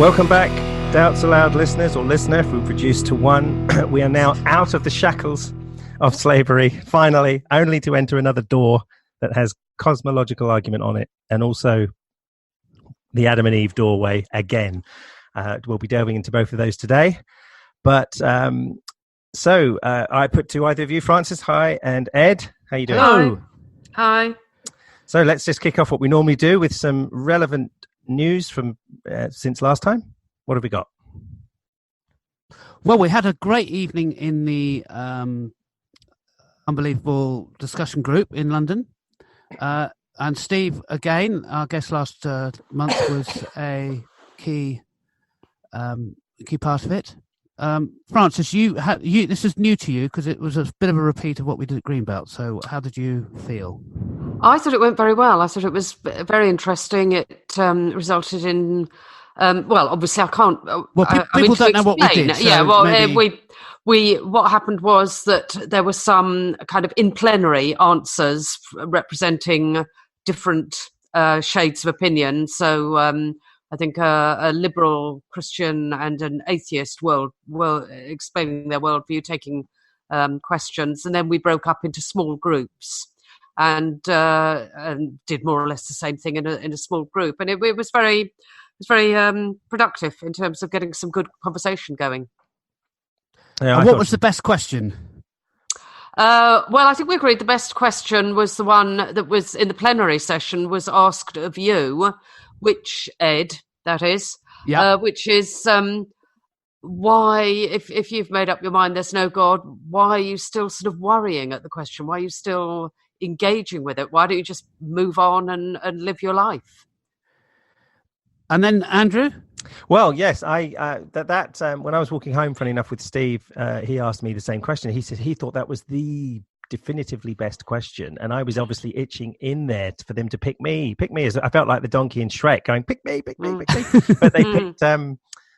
Welcome back, Doubts Aloud listeners, or listener, if we reduce to one. We are now out of the shackles of slavery, finally, only to enter another door that has cosmological argument on it, and also the Adam and Eve doorway again. We'll be delving into both of those today. But so I put to either of you, Francis, hi, and Ed, how you doing? Hello. Hi. So let's just kick off what we normally do with some relevant news from since last time. What have we got? Well, we had a great evening in the Unbelievable discussion group in London. And Steve, again, our guest last month, was a key part of it. Francis, this is new to you because it was a bit of a repeat of what we did at Greenbelt. So how did you feel? I thought it went very well. I thought it was very interesting. It resulted in, well, obviously I can't. People don't know what we did. So yeah, well, maybe... we what happened was that there were some kind of in plenary answers representing different shades of opinion. So I think a liberal Christian and an atheist were explaining their worldview, taking questions, and then we broke up into small groups and did more or less the same thing in a small group, and it was very productive in terms of getting some good conversation going. Yeah, what was the best question? Well, I think we agreed the best question was the one that was in the plenary session, was asked of you, which, Ed, that is, which is why, if you've made up your mind there's no God, why are you still sort of worrying at the question? Why are you still engaging with it? Why don't you just move on and live your life? And then Andrew? Well, yes, when I was walking home, funny enough, with Steve, he asked me the same question. He said he thought that was the definitively best question, and I was obviously itching in there for them to pick me. As I felt like the donkey in Shrek, going pick me. But they picked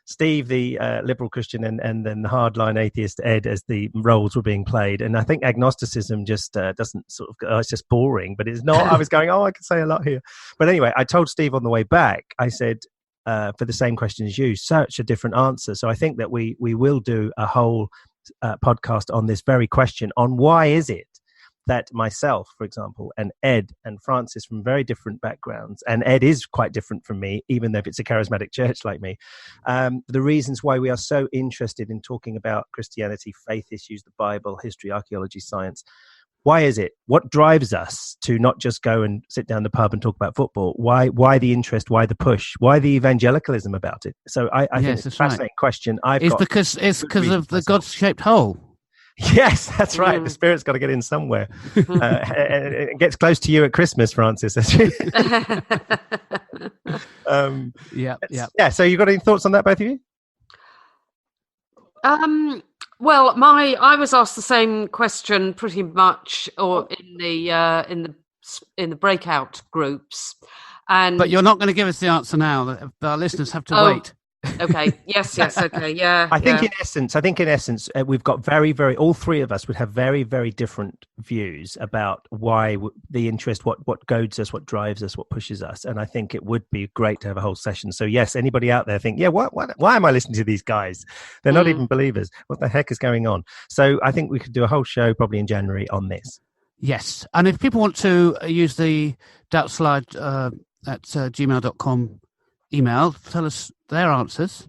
Steve, the liberal Christian, and then the hardline atheist Ed, as the roles were being played. And I think agnosticism just doesn't sort of it's just boring, but it's not. I was going, I could say a lot here. But anyway, I told Steve on the way back, I said, for the same question as you, such a different answer. So I think that we will do a whole podcast on this very question, on why is it that myself, for example, and Ed and Francis, from very different backgrounds, and Ed is quite different from me, even though it's a charismatic church like me, the reasons why we are so interested in talking about Christianity, faith issues, the Bible, history, archaeology, science. Why is it? What drives us to not just go and sit down the pub and talk about football? Why the interest? Why the push? Why the evangelicalism about it? So I think it's a fascinating question. It's because of the God-shaped hole. Yes, that's right. The Spirit's got to get in somewhere. And it gets close to you at Christmas, Francis. Yeah. So you got any thoughts on that, both of you? Well, I was asked the same question pretty much, or in the breakout groups, but you're not going to give us the answer now. Our listeners have to wait. Okay. Yes. Okay. Yeah. I think in essence, we've got all three of us would have very, very different views about why the interest, what goads us, what drives us, what pushes us. And I think it would be great to have a whole session. So yes, anybody out there think, why am I listening to these guys? They're not even believers. What the heck is going on? So I think we could do a whole show probably in January on this. Yes. And if people want to use the doubt slide at gmail.com email, tell us their answers.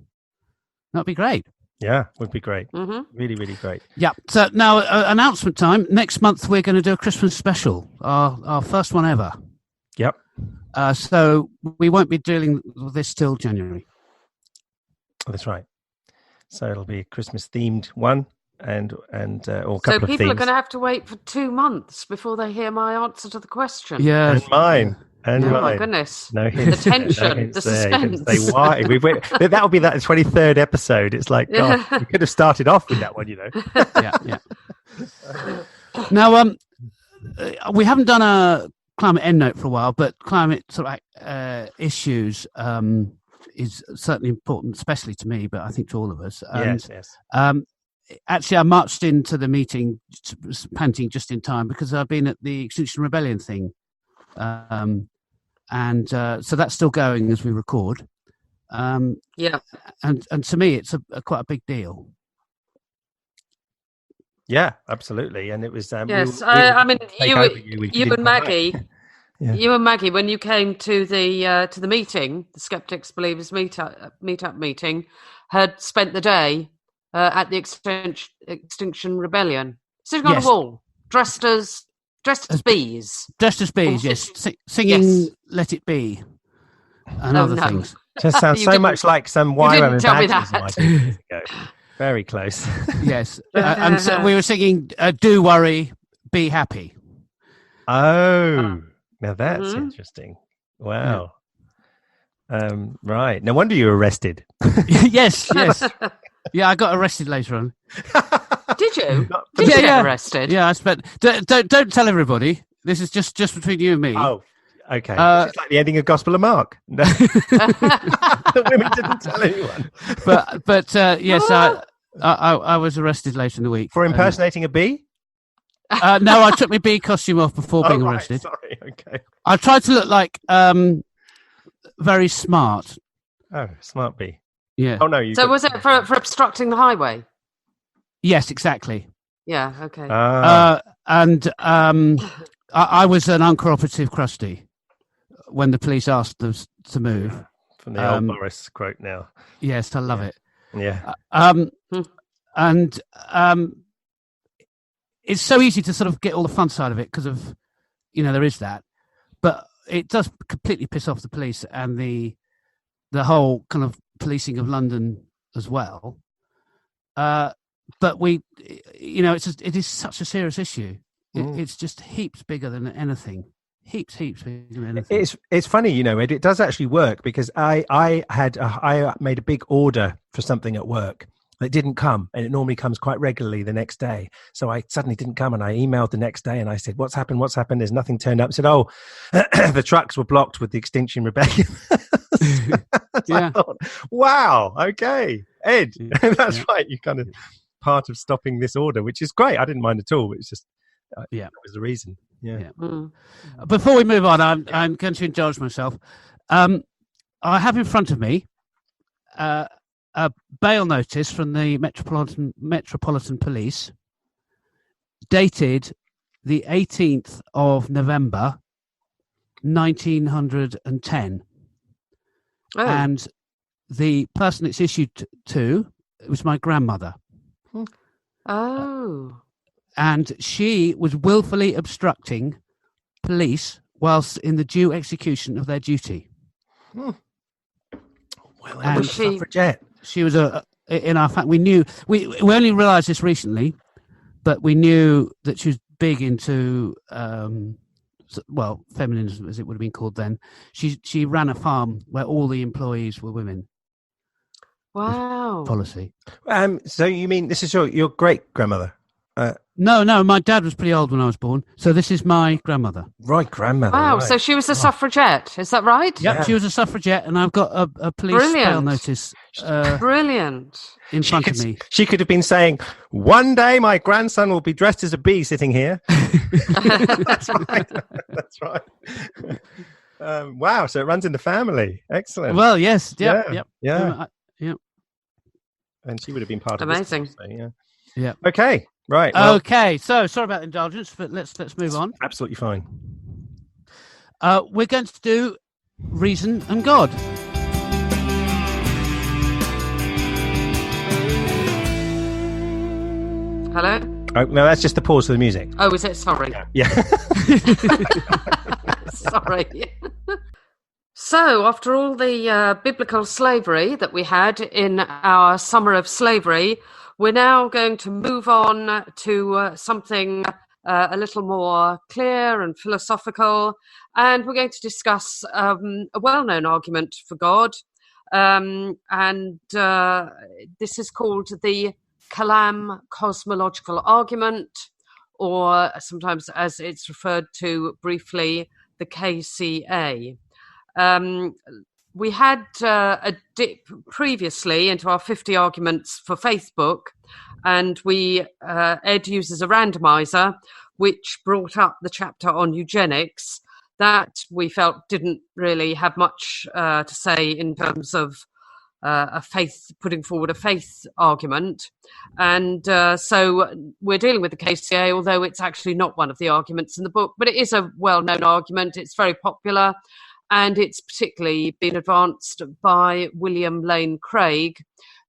That'd be great. Yeah, would be great. Really, really great. Yeah. So now, announcement time. Next month, we're going to do a Christmas special, our first one ever. Yep. So we won't be dealing with this till January. That's right. So it'll be a Christmas themed one, and or a couple of themes. So people are going to have to wait for 2 months before they hear my answer to the question. Yeah, and mine. And oh my goodness! No hints, the tension, the suspense. Say why? That'll be that 23rd episode. It's like, God, we could have started off with that one, you know. Yeah. Now, we haven't done a climate endnote for a while, but climate sort of issues is certainly important, especially to me, but I think to all of us. Yes. Actually, I marched into the meeting panting just in time because I've been at the Extinction Rebellion thing. So that's still going as we record. Yeah. And to me, it's quite a big deal. Yeah, absolutely. And it was Yes, we I mean, you didn't and come Maggie, back. Yeah. you and Maggie, when you came to the meeting, the Skeptics Believers meetup meeting, had spent the day at the Extinction Rebellion, sitting on a Yes. wall, dressed as bees. Dressed as bees, yes. Singing Yes. Let It Be and other things. Just sounds You so didn't- much like some you didn't YWAM tell me evangelism that. I did years ago. Very close. Yes. And so we were singing Do Worry, Be Happy. Oh, now that's Mhm. interesting. Wow. Right. No wonder you were arrested. Yes. Yeah, I got arrested later on. Did you? Not- Did you Yeah. get arrested? Yeah, I spent. Don't tell everybody. This is just between you and me. Oh, okay. It's like the ending of Gospel of Mark. No. The women didn't tell anyone. But yes, I was arrested later in the week For impersonating a bee? No, I took my bee costume off before being right, arrested. Sorry. Okay. I tried to look like very smart. Oh, smart bee. Yeah. Oh no. You So got- was it for obstructing the highway? Yes, exactly. Yeah. Okay. And I was an uncooperative crusty when the police asked us to move. from the old Boris quote now. Yes, I love it. Yeah. And it's so easy to sort of get all the fun side of it because of, there is that, but it does completely piss off the police and the whole kind of policing of London as well. But it is such a serious issue. It's just heaps bigger than anything. Heaps bigger than anything. It's funny, Ed, it does actually work because I made a big order for something at work. It didn't come, and it normally comes quite regularly the next day. So I suddenly didn't come, and I emailed the next day, and I said, "What's happened? What's happened?" There's nothing turned up. I said, "Oh, the trucks were blocked with the Extinction Rebellion." Yeah. I thought, wow, okay, Ed, that's Yeah. right. You kind of part of stopping this order, which is great. I didn't mind at all. It's just, that was the reason. Yeah. Mm. Before we move on, I'm going to indulge myself. I have in front of me a bail notice from the Metropolitan Police, dated the 18th of November, 1910, and the person it's issued to was my grandmother. Oh. And she was willfully obstructing police whilst in the due execution of their duty. Well, And was she suffragette? She was in our fact. We knew we only realised this recently, but we knew that she was big into feminism, as it would have been called then. She ran a farm where all the employees were women. Wow. Policy. So you mean this is your great grandmother? No, my dad was pretty old when I was born, so this is my grandmother. Right, grandmother. Wow, right. so she was a suffragette, is that right? Yep, Yeah. she was a suffragette, and I've got a police Brilliant. bail notice Brilliant. in front of me. She could have been saying, "One day my grandson will be dressed as a bee sitting here." That's right. That's right. Wow, so it runs in the family. Excellent. Well, yes, yep. Yeah. Yep. And she would have been part of Amazing. this. So, yeah. Yeah. Okay. Right. Well, Okay, so sorry about indulgence, but let's move on. absolutely fine. We're going to do Reason and God. Hello? Oh, no, that's just the pause for the music. Oh, is it? Sorry. Yeah. Sorry. So, after all the biblical slavery that we had in our summer of slavery, we're now going to move on to something a little more clear and philosophical, and we're going to discuss a well-known argument for God, and this is called the Kalam Cosmological Argument, or sometimes as it's referred to briefly, the KCA. We had a dip previously into our 50 arguments for Facebook, and Ed uses a randomizer, which brought up the chapter on eugenics that we felt didn't really have much to say in terms of putting forward a faith argument. And so we're dealing with the KCA, although it's actually not one of the arguments in the book, but it is a well-known argument. It's very popular, and it's particularly been advanced by William Lane Craig,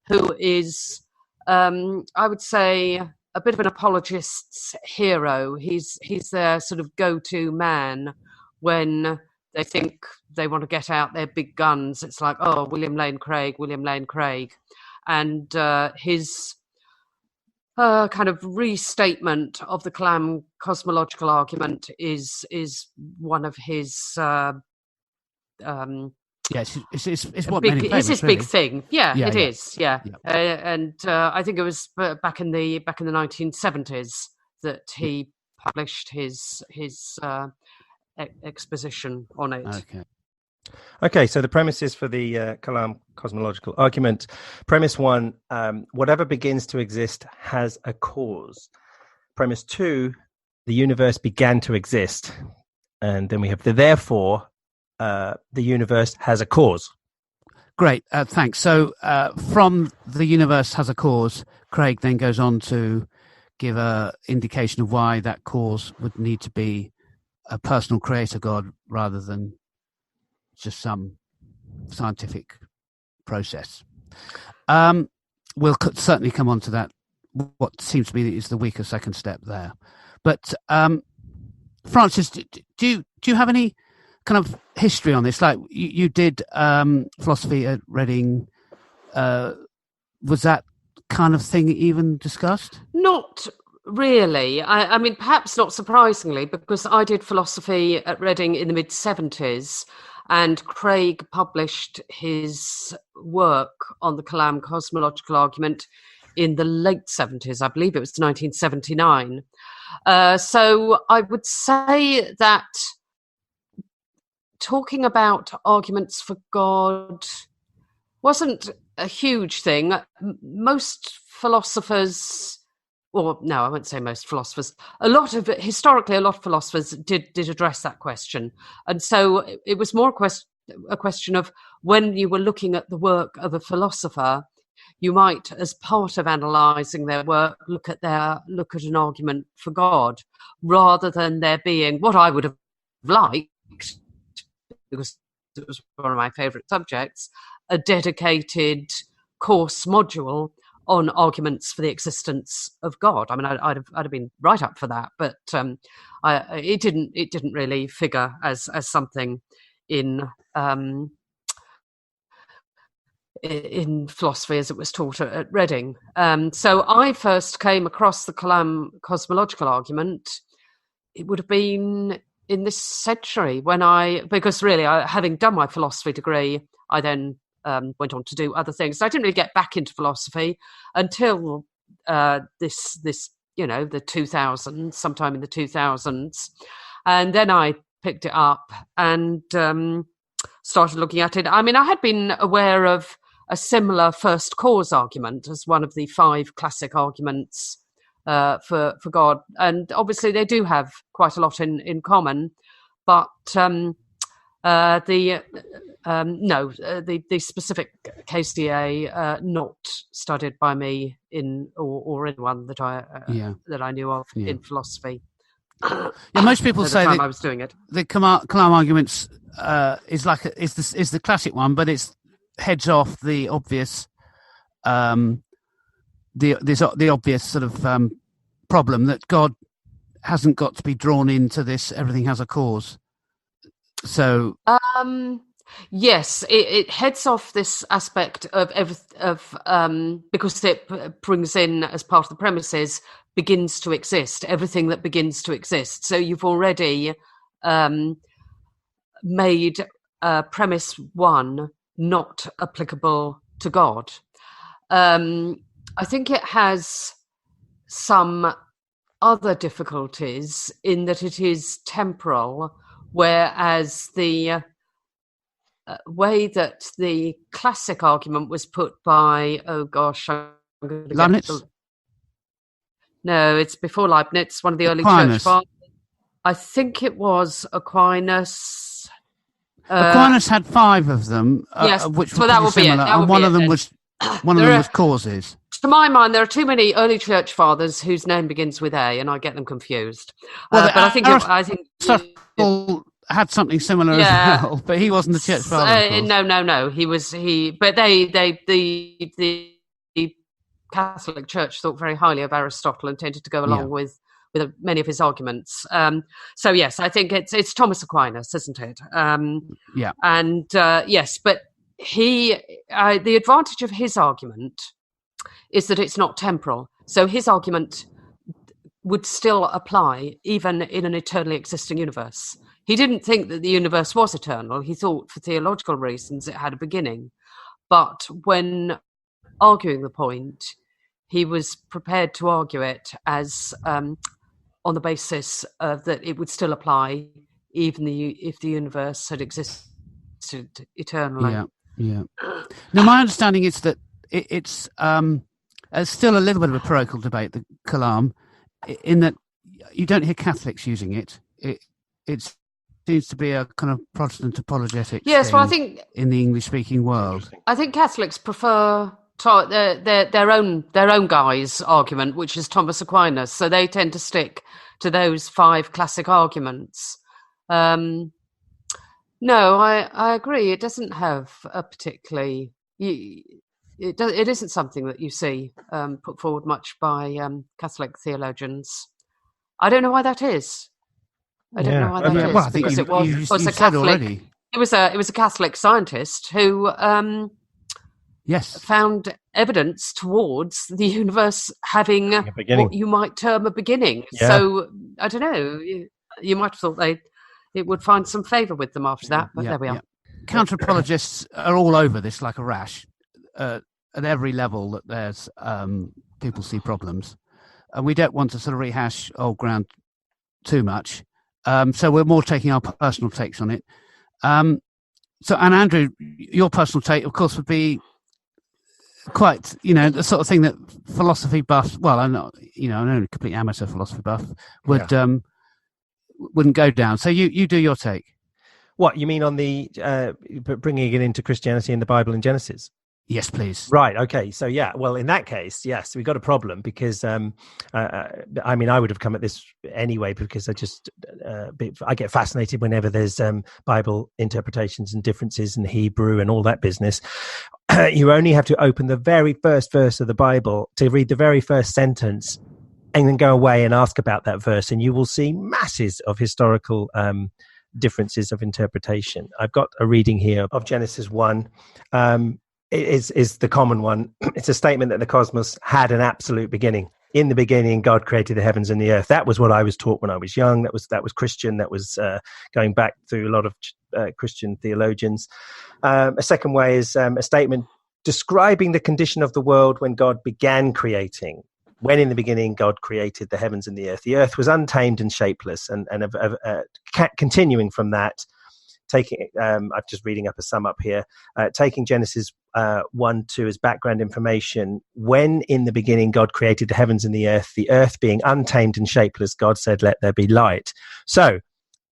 who is, I would say, a bit of an apologist's hero. He's their sort of go-to man when they think they want to get out their big guns. It's like, oh, William Lane Craig. And his kind of restatement of the Kalam Cosmological Argument is one of his... Yes, it's what made him famous, it's his really. big thing. Yeah, it is. Yeah. Yeah. I think it was back in the 1970s that he published his exposition on it. Okay, so the premises for the Kalam Cosmological Argument. Premise 1, whatever begins to exist has a cause. Premise 2, the universe began to exist. And then we have the therefore, the universe has a cause. Great, thanks. So from the universe has a cause, Craig then goes on to give an indication of why that cause would need to be a personal creator God rather than just some scientific process. We'll certainly come on to that, what seems to me is the weaker second step there. But Francis, do you have any kind of history on this? Like you did philosophy at Reading. Was that kind of thing even discussed? Not really. I mean, perhaps not surprisingly, because I did philosophy at Reading in the mid-70s, and Craig published his work on the Kalam Cosmological Argument in the late 70s. I believe it was 1979. So I would say that talking about arguments for God wasn't a huge thing. Most philosophers, or no, I won't say most philosophers, historically a lot of philosophers did address that question. And so it was more a question of when you were looking at the work of a philosopher, you might, as part of analysing their work, look at an argument for God, rather than there being what I would have liked, because it was one of my favourite subjects, a dedicated course module on arguments for the existence of God. I mean, I'd have been right up for that, but it didn't really figure as something in philosophy as it was taught at Reading. So I first came across the Kalam Cosmological Argument. It would have been in this century because really, having done my philosophy degree, I then went on to do other things. So I didn't really get back into philosophy until this the 2000s, sometime in the 2000s, and then I picked it up and started looking at it. I mean, I had been aware of a similar first cause argument as one of the 5 classic arguments for God, and obviously they do have quite a lot in common, but the specific KCA not studied by me or anyone that I knew of in philosophy. Most people say that I was doing it. The Kalam arguments is the classic one, but it's heads off the obvious the obvious sort of problem that God hasn't got to be drawn into this. Everything has a cause. So yes, it heads off this aspect of because it brings in, as part of the premises, begins to exist, everything that begins to exist. So you've already made premise 1 not applicable to God. I think it has some other difficulties in that it is temporal, whereas the way that the classic argument was put by, Leibniz? No, it's before Leibniz, one of the early Aquinas. church fathers. I think it was Aquinas. Aquinas had 5 of them, yes, which so were that pretty would be similar, it. That and one of them was causes. To my mind, there are too many early church fathers whose name begins with A, and I get them confused. Well, but I think Aristotle had something similar as well, but he wasn't the church father. No. But the Catholic Church thought very highly of Aristotle and tended to go along with many of his arguments. So yes, I think it's Thomas Aquinas, isn't it? And yes, but the advantage of his argument is that it's not temporal. So his argument would still apply even in an eternally existing universe. He didn't think that the universe was eternal. He thought for theological reasons it had a beginning. But when arguing the point, he was prepared to argue it as on the basis that it would still apply even if the universe had existed eternally. Yeah. Now, my understanding is that it's still a little bit of a parochial debate, the Kalam, in that you don't hear Catholics using it. It seems to be a kind of Protestant apologetics thing I think in the English-speaking world. I think Catholics prefer their own guy's argument, which is Thomas Aquinas. So they tend to stick to those 5 classic arguments. No, I agree. It doesn't have a particularly. It isn't something that you see put forward much by Catholic theologians. I don't know why that is. I don't know why that is. Well, I think it was a Catholic. Already. It was a Catholic scientist who found evidence towards the universe having what you might term a beginning. Yeah. So I don't know. You might have thought it would find some favour with them after that, but there we are. Counter-apologists are all over this like a rash. At every level that there's people see problems, and we don't want to sort of rehash old ground too much. So we're more taking our personal takes on it. And Andrew, your personal take, of course, would be quite, the sort of thing that philosophy buffs. Well, I'm not a complete amateur philosophy buff wouldn't go down. So you do your take. What you mean on the bringing it into Christianity and the Bible in Genesis? Yes, please. Right. Okay. So, well, in that case, yes, we've got a problem because, I would have come at this anyway because I get fascinated whenever there's Bible interpretations and differences in Hebrew and all that business. You only have to open the very first verse of the Bible to read the very first sentence and then go away and ask about that verse, and you will see masses of historical differences of interpretation. I've got a reading here of Genesis 1. Is the common one. It's a statement that the cosmos had an absolute beginning. In the beginning, God created the heavens and the earth. That was what I was taught when I was young. That was Christian. That was going back through a lot of Christian theologians. A second way is a statement describing the condition of the world when God began creating. When in the beginning, God created the heavens and the earth. The earth was untamed and shapeless. And continuing from that, I'm just reading up a sum up here, taking Genesis 1-2 as background information. When in the beginning God created the heavens and the earth being untamed and shapeless, God said, let there be light. So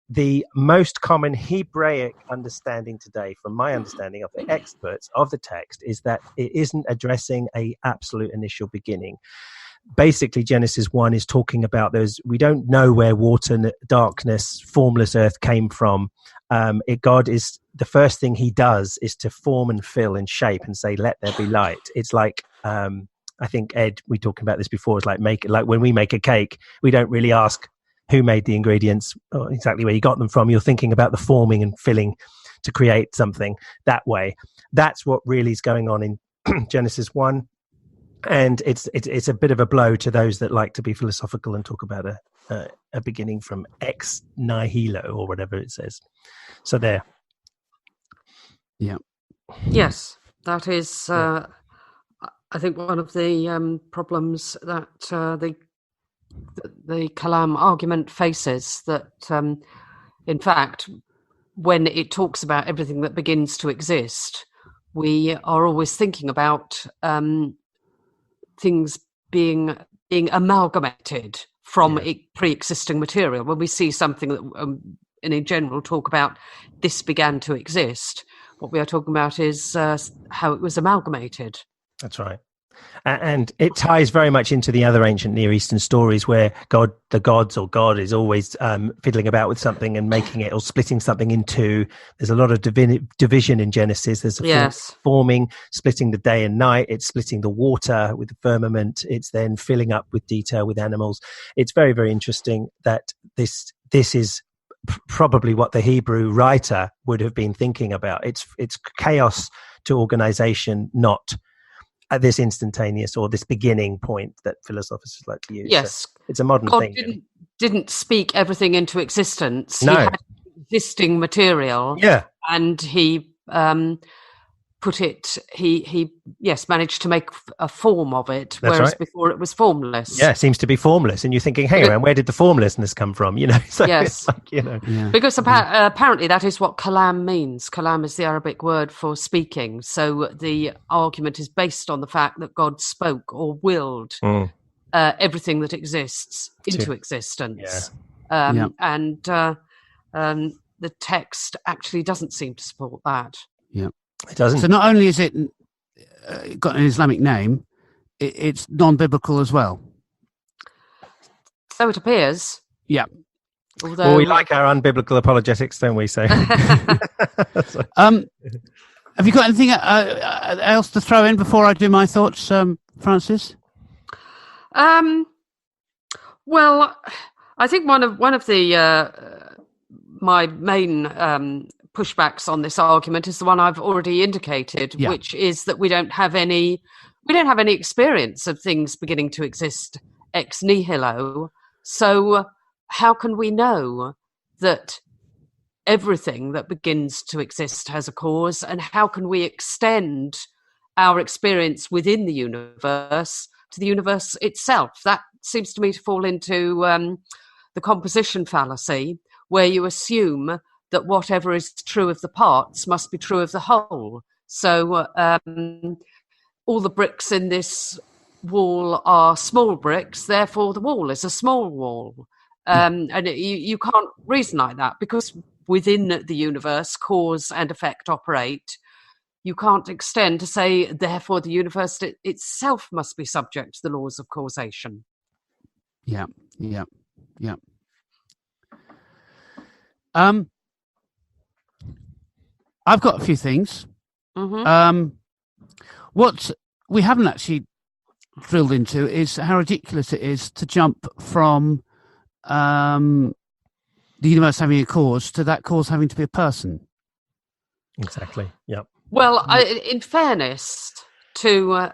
the most common Hebraic understanding today, from my understanding of the experts of the text, is that it isn't addressing a absolute initial beginning. Basically, Genesis 1 is talking about those. We don't know where water, darkness, formless earth came from. God is the first thing he does is to form and fill and shape and say, let there be light. It's like, I think, Ed, we talked about this before. It's like when we make a cake, we don't really ask who made the ingredients or exactly where you got them from. You're thinking about the forming and filling to create something that way. That's what really is going on in Genesis 1. And it's a bit of a blow to those that like to be philosophical and talk about a beginning from ex nihilo or whatever it says. So there. Yeah. Yes, that is. I think one of the problems that the Kalam argument faces, that in fact, when it talks about everything that begins to exist, we are always thinking about things being amalgamated from pre-existing material. When we see something that and in general talk about this began to exist. What we are talking about is how it was amalgamated. That's right. And it ties very much into the other ancient Near Eastern stories where God is always fiddling about with something and making it or splitting something in two. There's a lot of division in Genesis. There's forming, splitting the day and night. It's splitting the water with the firmament. It's then filling up with detail with animals. It's very, very interesting that this is probably what the Hebrew writer would have been thinking about. It's chaos to organization, not at this instantaneous or this beginning point that philosophers like to use. Yes. So it's a modern God thing. Didn't speak everything into existence. No. He had existing material. Yeah. And he put it, he managed to make a form of it, That's whereas right. before it was formless. Yeah, it seems to be formless. And you're thinking, hey, man, where did the formlessness come from? So Yes. it's like, Yeah. Because apparently that is what kalam means. Kalam is the Arabic word for speaking. So the argument is based on the fact that God spoke or willed everything that exists into existence. Yeah. And the text actually doesn't seem to support that. Yeah. It doesn't. So not only is it got an Islamic name, it's non-biblical as well. So it appears. Yeah. Although, Well, we like our unbiblical apologetics, don't we? So, Have you got anything else to throw in before I do my thoughts, Francis? Well, I think one of the my main pushbacks on this argument is the one I've already indicated, which is that we don't have any experience of things beginning to exist ex nihilo. So how can we know that everything that begins to exist has a cause, and how can we extend our experience within the universe to the universe itself? That seems to me to fall into the composition fallacy, where you assume that whatever is true of the parts must be true of the whole. So all the bricks in this wall are small bricks, therefore the wall is a small wall. And you can't reason like that, because within the universe, cause and effect operate. You can't extend to say, therefore, the universe itself must be subject to the laws of causation. Yeah. I've got a few things. Mm-hmm. What we haven't actually drilled into is how ridiculous it is to jump from the universe having a cause to that cause having to be a person. exactly. Yep. Well, in fairness to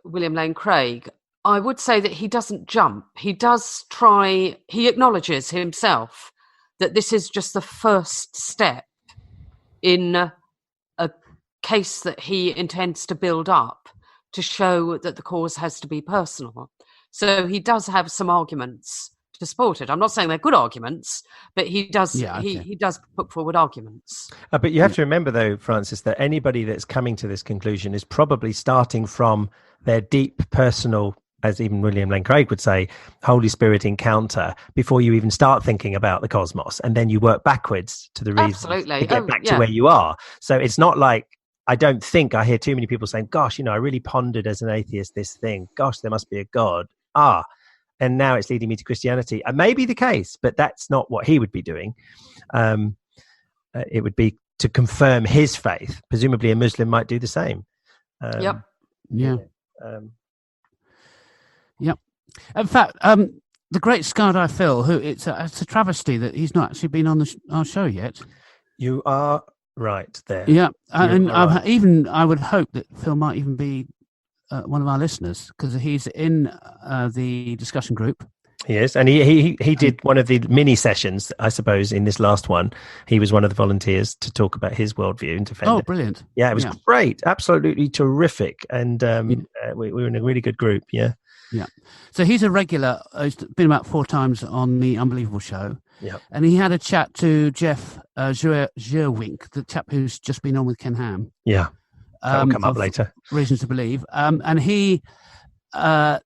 William Lane Craig, I would say that he doesn't jump. He does try. He acknowledges himself that this is just the first step in a case that he intends to build up to show that the cause has to be personal. So he does have some arguments to support it. I'm not saying they're good arguments, but he does. He does put forward arguments. But you have to remember, though, Francis, that anybody that's coming to this conclusion is probably starting from their deep personal, as even William Lane Craig would say, Holy Spirit encounter before you even start thinking about the cosmos, and then you work backwards to the reasons to get back to where you are. So it's not like, I don't think I hear too many people saying, gosh, I really pondered as an atheist this thing. Gosh, there must be a God. And now it's leading me to Christianity. It may be the case, but that's not what he would be doing. It would be to confirm his faith. Presumably a Muslim might do the same. Yep. In fact, the great Skardai Phil, who it's a travesty that he's not actually been on our show yet. You are right there. Yeah, and I would hope that Phil might even be one of our listeners, because he's in the discussion group. He is, and he did one of the mini sessions, I suppose, in this last one. He was one of the volunteers to talk about his worldview and defend it. Oh, brilliant. Yeah, it was great. Absolutely terrific. And we were in a really good group, yeah. Yeah. So he's a regular. He's been about 4 times on the Unbelievable Show. Yeah. And he had a chat to Jeff Gerwink, the chap who's just been on with Ken Ham. Yeah. That'll come up later. Reasons to Believe. And he, I'll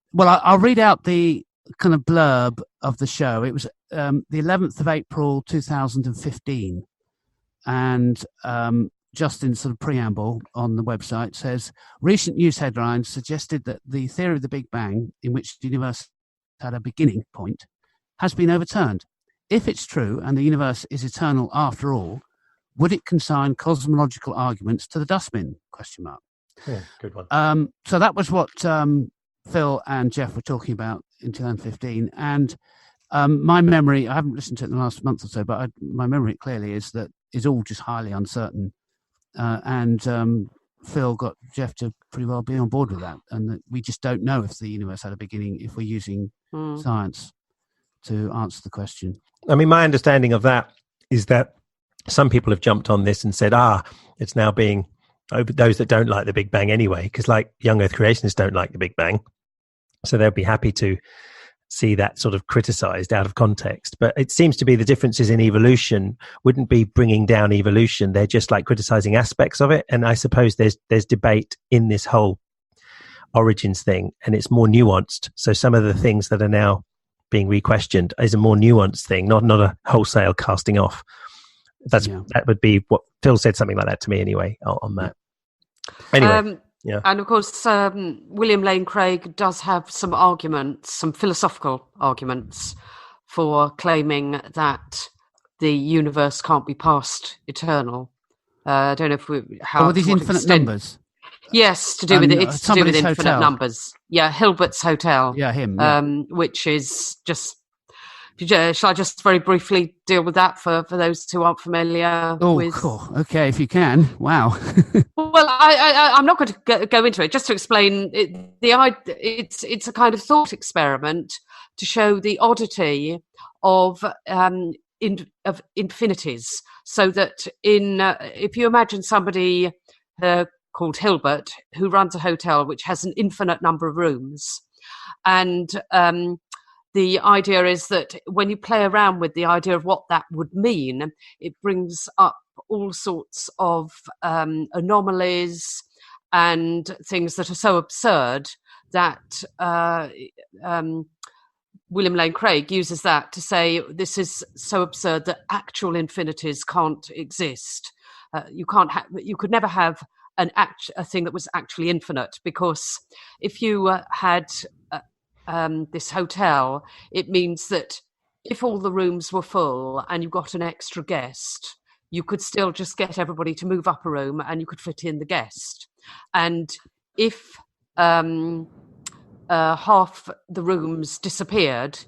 read out the kind of blurb of the show. It was the 11th of April 2015, and Justin's sort of preamble on the website says, recent news headlines suggested that the theory of the Big Bang, in which the universe had a beginning point, has been overturned. If it's true and the universe is eternal after all, would it consign cosmological arguments to the dustbin? ? Yeah, good one. So that was what Phil and Jeff were talking about in 2015. And my memory, I haven't listened to it in the last month or so, but my memory clearly is that it's all just highly uncertain. And Phil got Jeff to pretty well be on board with that. And that we just don't know if the universe had a beginning if we're using science to answer the question. I mean, my understanding of that is that some people have jumped on this and said, it's now being over those that don't like the Big Bang anyway, because like young Earth creationists don't like the Big Bang. So they'll be happy to see that sort of criticized out of context. But it seems to be the differences in evolution wouldn't be bringing down evolution. They're just like criticizing aspects of it. And I suppose there's debate in this whole origins thing, and it's more nuanced. So some of the things that are now being re-questioned is a more nuanced thing, not a wholesale casting off. That would be what Phil said, something like that to me anyway on that. Anyway. Yeah. And of course, William Lane Craig does have some arguments, some philosophical arguments for claiming that the universe can't be past eternal. I don't know if with these infinite numbers. Yes, to do with infinite hotel. numbers. Yeah, Hilbert's Hotel. Yeah, him. Yeah. Which is just. Shall I just very briefly deal with that for those who aren't familiar with? Oh, cool. Okay, if you can. Wow. Well, I'm not going to go into it. Just to explain, it's a kind of thought experiment to show the oddity of infinities. So that if you imagine somebody called Hilbert who runs a hotel which has an infinite number of rooms, and the idea is that when you play around with the idea of what that would mean, it brings up all sorts of anomalies and things that are so absurd that William Lane Craig uses that to say this is so absurd that actual infinities can't exist. You could never have a thing that was actually infinite, because if you had this hotel, it means that if all the rooms were full and you got an extra guest, you could still just get everybody to move up a room and you could fit in the guest. And if half the rooms disappeared,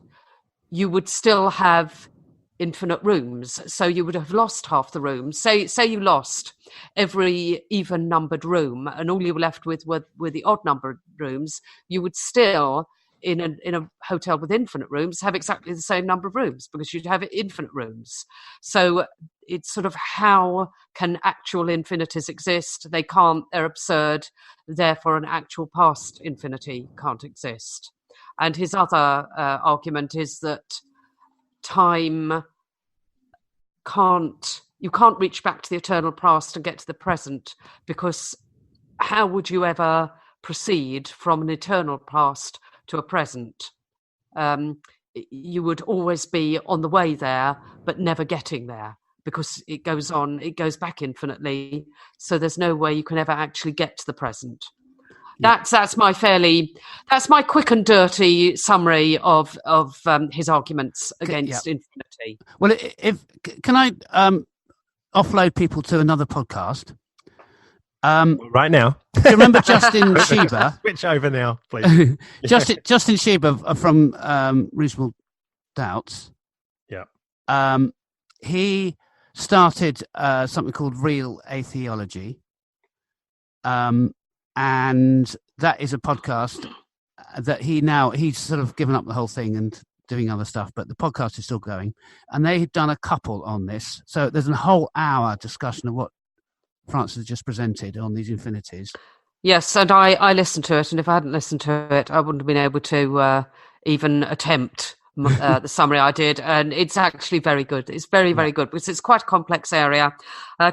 you would still have infinite rooms. So you would have lost half the rooms. Say you lost every even numbered room and all you were left with were the odd numbered rooms, you would still in a hotel with infinite rooms have exactly the same number of rooms, because you'd have infinite rooms. So it's sort of, how can actual infinities exist? They can't, they're absurd, therefore an actual past infinity can't exist. And his other argument is that time you can't reach back to the eternal past and get to the present, because how would you ever proceed from an eternal past to a present? You would always be on the way there, but never getting there, because it goes back infinitely. So there's no way you can ever actually get to the present. Yeah. That's my quick and dirty summary of his arguments against infinity. Well, can I offload people to another podcast? Right now. Do you remember Justin Sheba? Switch over now, please. Justin Sheba from Reasonable Doubts. Yeah. He started something called Real Atheology. And that is a podcast that he's sort of given up the whole thing and doing other stuff, but the podcast is still going. And they had done a couple on this. So there's a whole hour discussion of what Francis just presented on these infinities. Yes, and I listened to it, and if I hadn't listened to it, I wouldn't have been able to even attempt the summary I did, and it's actually very good. It's very, very good, because it's quite a complex area.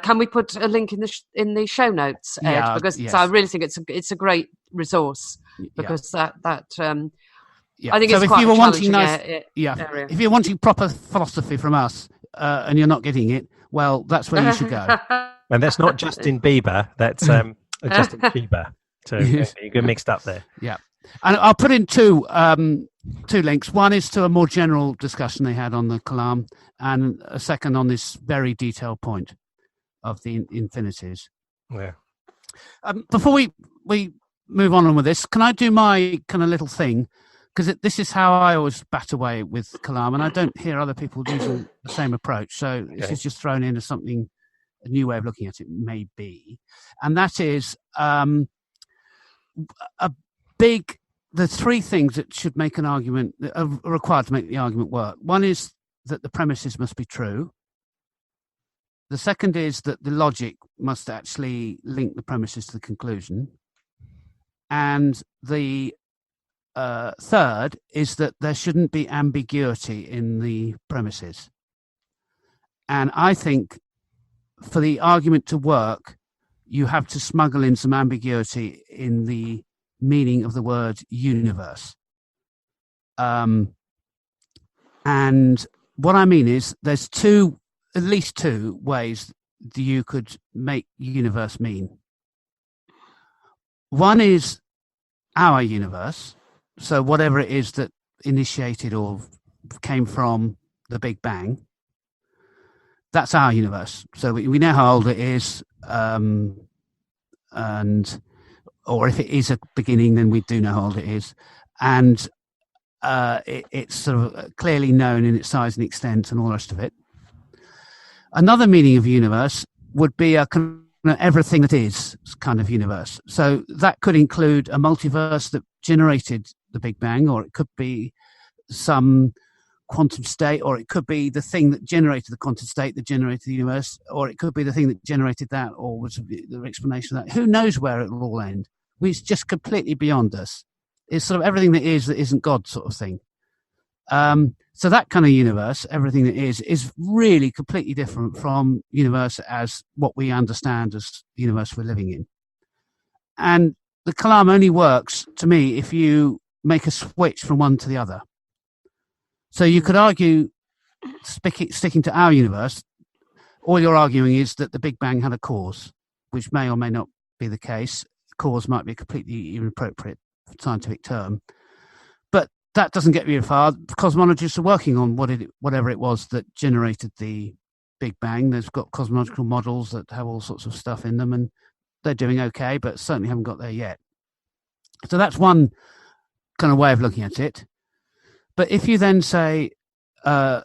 Can we put a link in the show notes, Ed? Because I really think it's a great resource, because that Yeah. I think so it's if quite you were a wanting challenging area. If you're wanting proper philosophy from us and you're not getting it, well, that's where you should go. And that's not Justin Bieber. That's Justin Bieber. So you get mixed up there. Yeah. And I'll put in two links. One is to a more general discussion they had on the Kalam, and a second on this very detailed point of the infinities. Yeah. Before we move on with this, can I do my kind of little thing? Because this is how I always bat away with Kalam, and I don't hear other people using the same approach. So this is just thrown in as something, a new way of looking at it may be. And that is the three things that should make an argument, that are required to make the argument work. One is that the premises must be true. The second is that the logic must actually link the premises to the conclusion. And the third is that there shouldn't be ambiguity in the premises. And I think for the argument to work, you have to smuggle in some ambiguity in the meaning of the word universe. And what I mean is there's at least two ways that you could make universe mean. One is our universe. So whatever it is that initiated or came from the Big Bang, that's our universe. So we know how old it is, or if it is a beginning, then we do know how old it is, and it's sort of clearly known in its size and extent and all the rest of it. Another meaning of universe would be a kind of everything that is kind of universe. So that could include a multiverse that generated the Big Bang, or it could be some quantum state, or it could be the thing that generated the quantum state that generated the universe, or it could be the thing that generated that, or was the explanation of that. Who knows where it will all end? It's just completely beyond us. It's sort of everything that isn't God sort of thing. So that kind of universe, everything that is really completely different from universe as what we understand as the universe we're living in. And the Kalam only works, to me, if you make a switch from one to the other. So you could argue, sticking to our universe, all you're arguing is that the Big Bang had a cause, which may or may not be the case. Cause might be a completely inappropriate scientific term. But that doesn't get you far. Cosmologists are working on whatever it was that generated the Big Bang. They've got cosmological models that have all sorts of stuff in them, and they're doing okay, but certainly haven't got there yet. So that's one kind of way of looking at it. But if you then say, so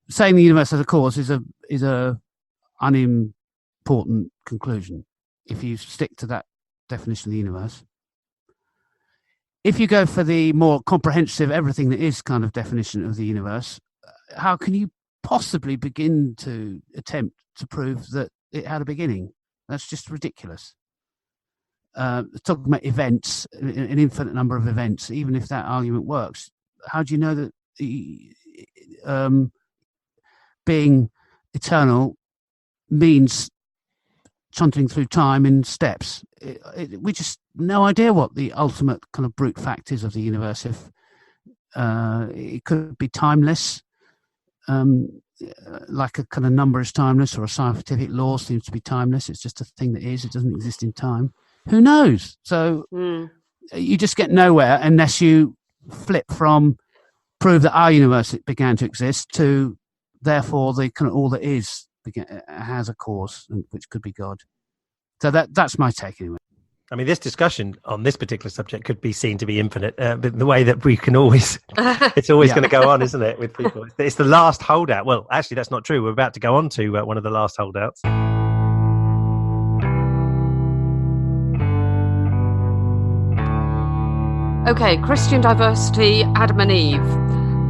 saying the universe has a cause is a unimportant conclusion if you stick to that definition of the universe. If you go for the more comprehensive everything that is kind of definition of the universe, how can you possibly begin to attempt to prove that it had a beginning? That's just ridiculous. Talking about events, an infinite number of events, even if that argument works, how do you know that being eternal means trundling through time in steps? We just no idea what the ultimate kind of brute fact is of the universe. If it could be timeless, like a kind of number is timeless, or a scientific law seems to be timeless. It's just a thing that is. It doesn't exist in time. Who knows? So you just get nowhere unless you flip from prove that our universe began to exist to therefore the kind of all that is has a cause, which could be God. So that's my take anyway. I mean, this discussion on this particular subject could be seen to be infinite, but the way that we can always, it's always going to go on, isn't it, with people? It's the last holdout. Well, actually, that's not true. We're about to go on to one of the last holdouts. Okay, Christian diversity, Adam and Eve.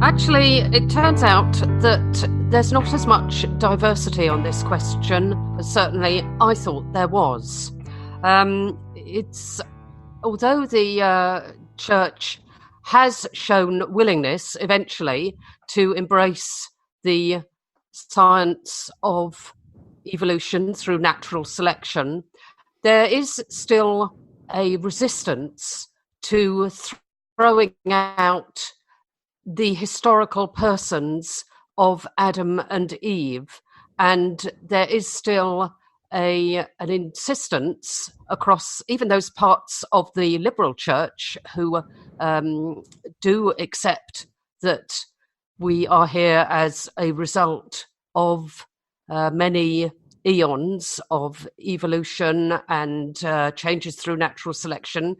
Actually, it turns out that there's not as much diversity on this question as certainly I thought there was. Although the church has shown willingness eventually to embrace the science of evolution through natural selection, there is still a resistance to throwing out the historical persons of Adam and Eve, and there is still an insistence across even those parts of the liberal church who do accept that we are here as a result of many eons of evolution and changes through natural selection.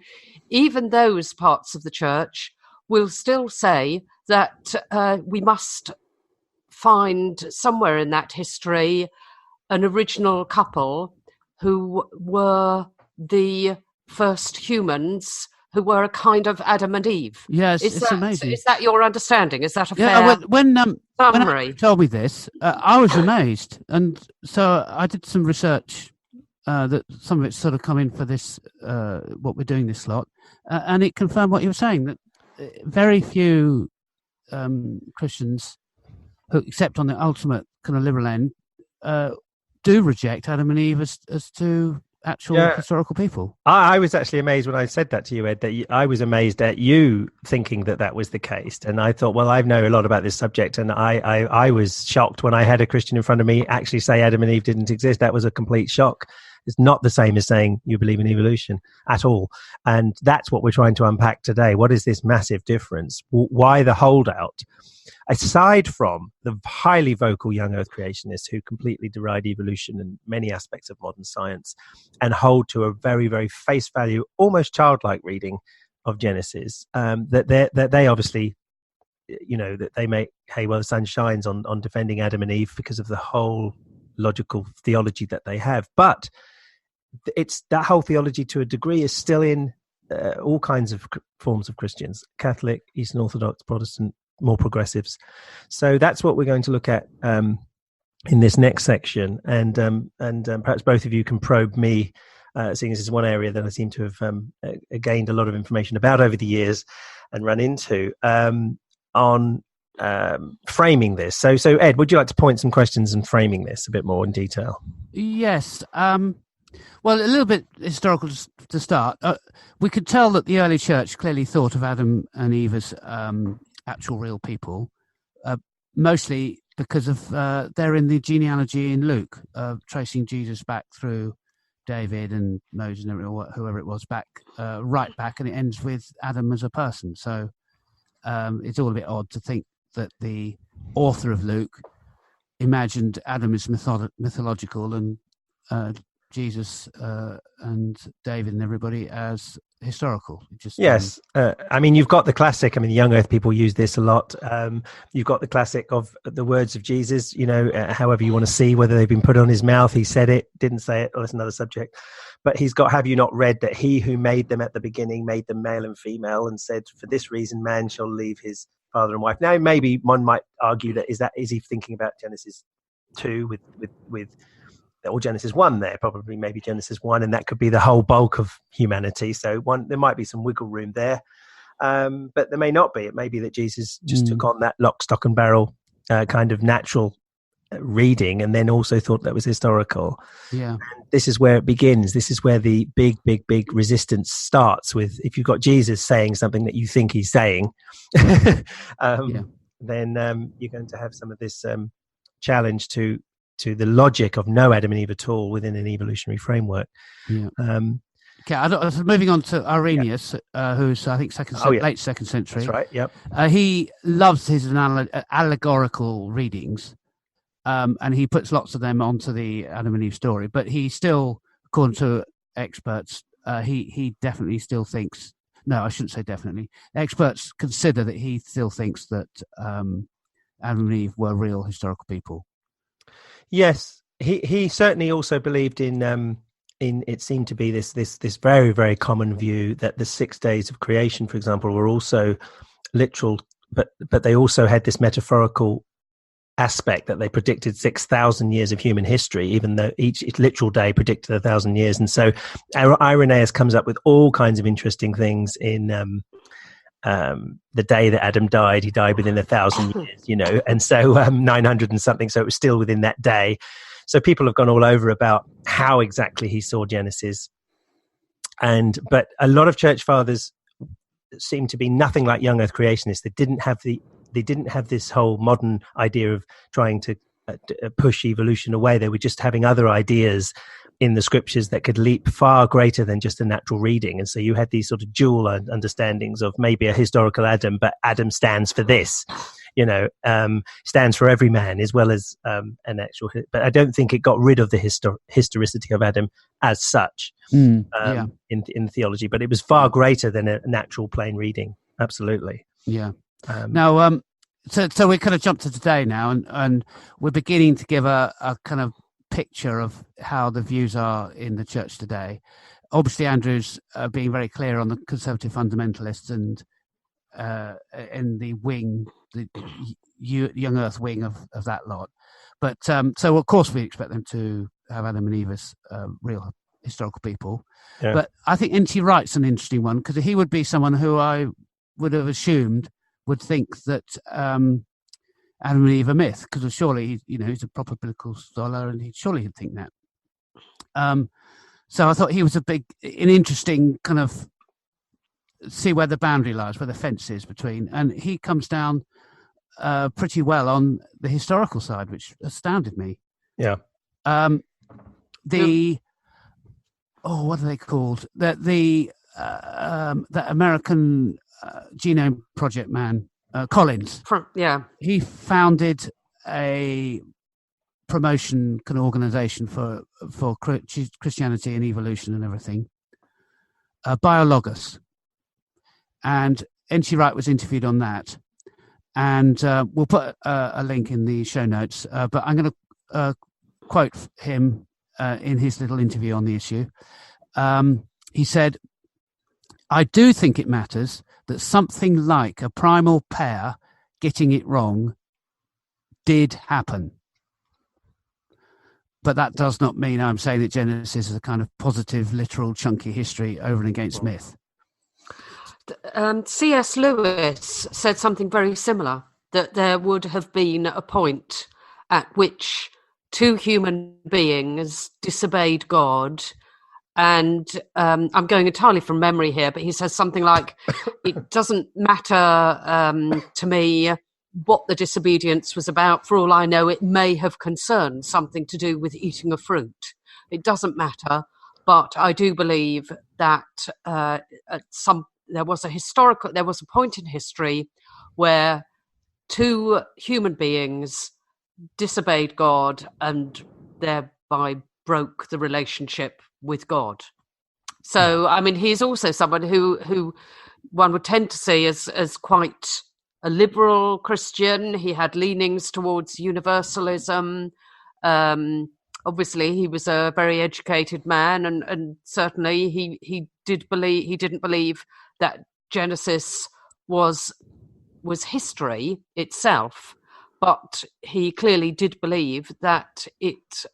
Even those parts of the church will still say that we must find somewhere in that history an original couple who were the first humans, who were a kind of Adam and Eve. Yes, it's amazing. Is that your understanding? Is that a fair when summary? When told me this, I was amazed, and so I did some research. That some of it's sort of come in for this, what we're doing this slot, and it confirmed what you were saying, that very few Christians who accept on the ultimate kind of liberal end do reject Adam and Eve as two actual historical people. I was actually amazed when I said that to you, Ed, that I was amazed at you thinking that was the case. And I thought, well, I know a lot about this subject, and I was shocked when I had a Christian in front of me actually say Adam and Eve didn't exist. That was a complete shock. It's not the same as saying you believe in evolution at all. And that's what we're trying to unpack today. What is this massive difference? Why the holdout? Aside from the highly vocal young earth creationists who completely deride evolution and many aspects of modern science and hold to a very, very face value, almost childlike reading of Genesis, that they obviously, that they make, hey, well, the sun shines on defending Adam and Eve because of the whole logical theology that they have. But it's that whole theology to a degree is still in all kinds of forms of Christians: Catholic, Eastern Orthodox, Protestant, more progressives. So that's what we're going to look at in this next section, and perhaps both of you can probe me, seeing as it's one area that I seem to have gained a lot of information about over the years and run into on framing this. So Ed, would you like to point some questions in framing this a bit more in detail? Yes. Well, a little bit historical to start. We could tell that the early church clearly thought of Adam and Eve as actual real people, mostly because of they're in the genealogy in Luke, tracing Jesus back through David and Moses and whoever it was back, right back, and it ends with Adam as a person. So it's all a bit odd to think that the author of Luke imagined Adam as mythological and Jesus and David and everybody as historical. Yes. I mean, you've got the classic. I mean, the young earth people use this a lot. You've got the classic of the words of Jesus, however you want to see, whether they've been put on his mouth, he said it, didn't say it, that's another subject. But he's got, have you not read that he who made them at the beginning made them male and female, and said, for this reason, man shall leave his father and wife. Now, maybe one might argue that is he thinking about Genesis 2 with or Genesis 1 there, probably maybe Genesis 1, and that could be the whole bulk of humanity. So there might be some wiggle room there, but there may not be. It may be that Jesus just took on that lock, stock and barrel kind of natural reading, and then also thought that was historical. Yeah. And this is where it begins. This is where the big resistance starts with, if you've got Jesus saying something that you think he's saying, then you're going to have some of this challenge to the logic of no Adam and Eve at all within an evolutionary framework. Yeah. Okay, moving on to Irenaeus, who's I think late second century. That's right. Yep. He loves his allegorical readings, and he puts lots of them onto the Adam and Eve story. But he still, according to experts, he definitely still thinks. No, I shouldn't say definitely. Experts consider that he still thinks that Adam and Eve were real historical people. Yes, he certainly also believed in it seemed to be this very, very common view that the 6 days of creation, for example, were also literal, but they also had this metaphorical aspect that they predicted 6,000 years of human history, even though each literal day predicted 1,000 years. And so Irenaeus comes up with all kinds of interesting things in the day that Adam died. He died within 1,000 years, and so 900 and something. So it was still within that day. So people have gone all over about how exactly he saw Genesis. But a lot of church fathers seemed to be nothing like young Earth creationists. They didn't have this whole modern idea of trying to push evolution away. They were just having other ideas in the scriptures that could leap far greater than just a natural reading. And so you had these sort of dual understandings of maybe a historical Adam, but Adam stands for this, stands for every man as well as an actual. But I don't think it got rid of the historicity of Adam as such in theology. But it was far greater than a natural plain reading. Absolutely. Yeah. Now, so we kind of jumped to today now, and we're beginning to give a kind of picture of how the views are in the church today. Obviously, Andrew's being very clear on the conservative fundamentalists and in the wing, the young Earth wing of that lot. But so of course we expect them to have Adam and Eve as real historical people. Yeah. But I think N.T. Wright's an interesting one, because he would be someone who I would have assumed would think that Adam and Eve are myth, because surely he's a proper biblical scholar, and he'd think that. So I thought he was an interesting kind of see where the boundary lies, where the fence is between, and he comes down pretty well on the historical side, which astounded me. Yeah. What are they called? The American Genome Project man, Collins. He founded a promotion kind of organization for Christianity and evolution and everything, Biologos. And N.T. Wright was interviewed on that. And we'll put a link in the show notes. But I'm going to quote him in his little interview on the issue. He said, "I do think it matters that something like a primal pair getting it wrong did happen. But that does not mean I'm saying that Genesis is a kind of positive, literal, chunky history over and against myth." C.S. Lewis said something very similar, that there would have been a point at which two human beings disobeyed God. And I'm going entirely from memory here, but he says something like, it doesn't matter to me what the disobedience was about. For all I know, it may have concerned something to do with eating a fruit. It doesn't matter. But I do believe that there was a point in history where two human beings disobeyed God and thereby broke the relationship with God. So, I mean, he's also someone who one would tend to see as quite a liberal Christian. He had leanings towards universalism. Obviously, he was a very educated man, and certainly he didn't believe that Genesis was history itself, but he clearly did believe that it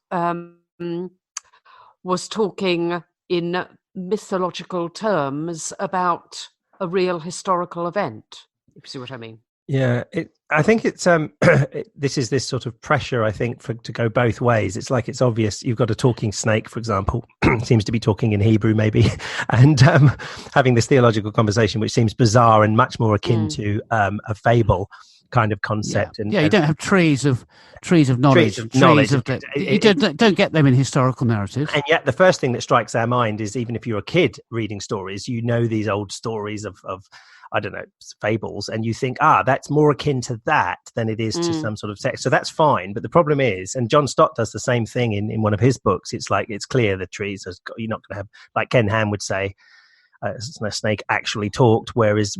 was talking in mythological terms about a real historical event, if you see what I mean. Yeah, I think it's this is this sort of pressure, I think, to go both ways. It's like it's obvious you've got a talking snake, for example, seems to be talking in Hebrew maybe, and having this theological conversation which seems bizarre and much more akin to a fable kind of concept. You don't have trees of knowledge. You don't get them in historical narratives. And yet the first thing that strikes our mind is, even if you're a kid reading stories, these old stories of I don't know, fables, and you think, that's more akin to that than it is to some sort of text. So that's fine. But the problem is, and John Stott does the same thing in one of his books, it's like, it's clear the trees, you're not going to have, like Ken Ham would say, a snake actually talked, whereas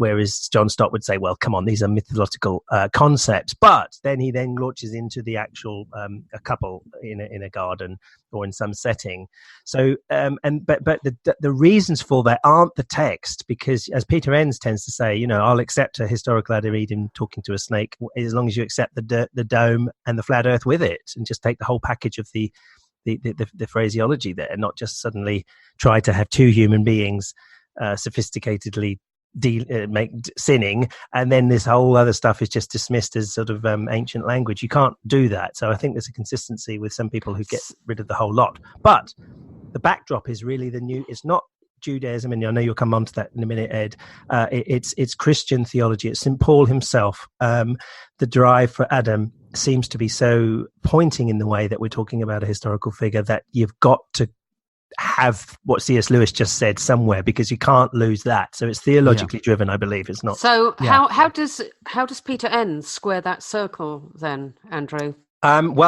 John Stott would say, well, come on, these are mythological concepts. But then he launches into the actual a couple in a garden or in some setting. So but the reasons for that aren't the text, because as Peter Enns tends to say, I'll accept a historical Adam Eden talking to a snake as long as you accept the dome and the flat Earth with it, and just take the whole package of the phraseology there, and not just suddenly try to have two human beings sophisticatedly sinning, and then this whole other stuff is just dismissed as sort of ancient language. You can't do that. So I think there's a consistency with some people who get rid of the whole lot. But the backdrop is really it's not Judaism, and I know you'll come on to that in a minute, Ed. It's Christian theology. It's St. Paul himself. The drive for Adam seems to be so pointing in the way that we're talking about a historical figure that you've got to have what C.S. Lewis just said somewhere, because you can't lose that. So it's theologically driven, I believe. It's not. So how does Peter Enns square that circle then, Andrew?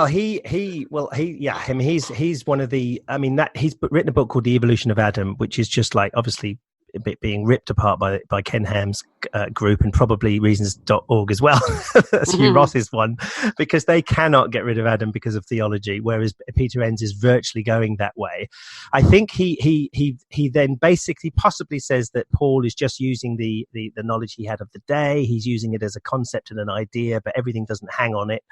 He's one of the. I mean, that he's written a book called The Evolution of Adam, which is just like obviously a bit being ripped apart by Ken Ham's group, and probably reasons.org as well. That's Hugh Ross's one, because they cannot get rid of Adam because of theology, whereas Peter Enns is virtually going that way. I think he then basically possibly says that Paul is just using the knowledge he had of the day. He's using it as a concept and an idea, but everything doesn't hang on it.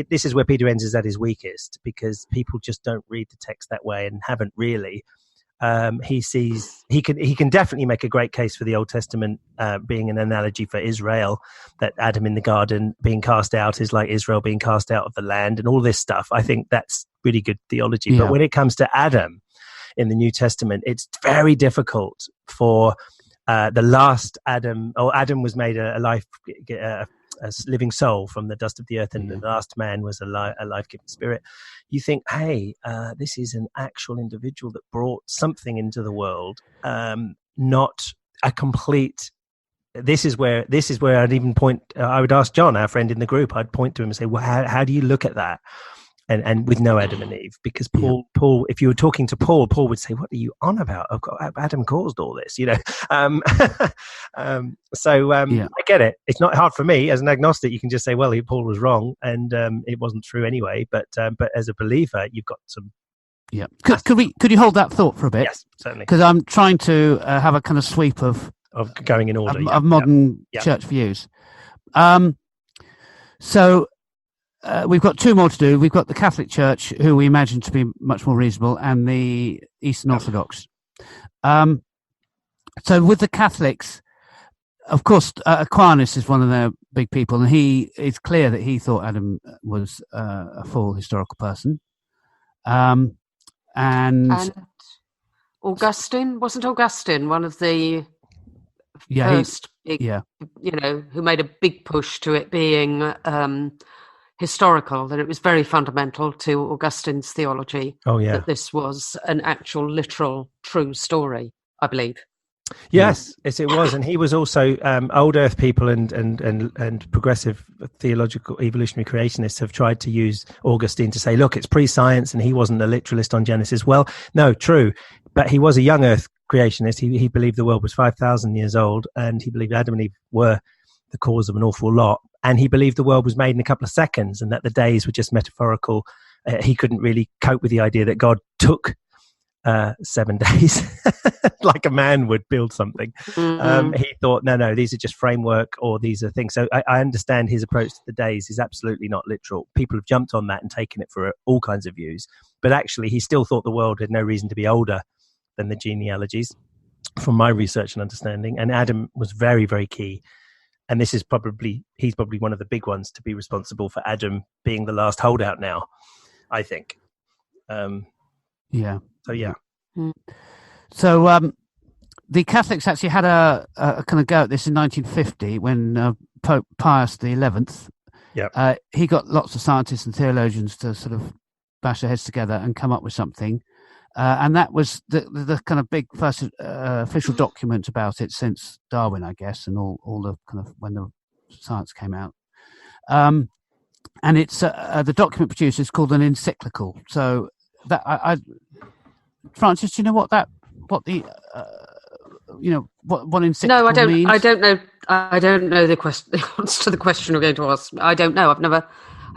This is where Peter Enns is at his weakest, because people just don't read the text that way and haven't really. He can definitely make a great case for the Old Testament being an analogy for Israel, that Adam in the garden being cast out is like Israel being cast out of the land, and all this stuff. I think that's really good theology. But when it comes to Adam in the New Testament, it's very difficult for the last Adam, or Adam was made a living soul from the dust of the earth, and the last man was a life-giving spirit. You think, hey, this is an actual individual that brought something into the world, not a complete. This is where I'd even point. I would ask John, our friend in the group. I'd point to him and say, "Well, how do you look at that?" And with no Adam and Eve, because Paul, if you were talking to Paul would say, "What are you on about? Adam caused all this," you know. I get it. It's not hard for me as an agnostic. You can just say, "Well, Paul was wrong, and it wasn't true anyway." But as a believer, you've got some. Yeah. Could you hold that thought for a bit? Yes, certainly. Because I'm trying to have a kind of sweep of going in order of modern church views. We've got two more to do. We've got the Catholic Church, who we imagine to be much more reasonable, and the Eastern Orthodox. So with the Catholics, of course, Aquinas is one of their big people, and it's clear that he thought Adam was a full historical person. And Augustine, wasn't Augustine one of the first who made a big push to it being historical, that it was very fundamental to Augustine's theology that this was an actual, literal, true story, I believe. Yes, it was, and he was also old Earth people and progressive theological evolutionary creationists have tried to use Augustine to say, look, it's pre-science, and he wasn't a literalist on Genesis. Well, no, true, but he was a young Earth creationist. He believed the world was 5,000 years old, and he believed Adam and Eve were the cause of an awful lot, and he believed the world was made in a couple of seconds, and that the days were just metaphorical. He couldn't really cope with the idea that God took 7 days like a man would build something. He thought, no, these are just framework, or these are things. So I understand his approach to the days is absolutely not literal. People have jumped on that and taken it for all kinds of views, but actually he still thought the world had no reason to be older than the genealogies, from my research and understanding. And Adam was very, very key. And he's probably one of the big ones to be responsible for Adam being the last holdout now, I think. So the Catholics actually had a kind of go at this in 1950 when Pope Pius XI, he got lots of scientists and theologians to sort of bash their heads together and come up with something. And that was the kind of big first official document about it since Darwin, I guess, and all the kind of when the science came out. And it's the document produced is called an encyclical. So that Francis, do you know what the encyclical means? No, I don't know. I don't know the answer to the question you're going to ask. I don't know. I've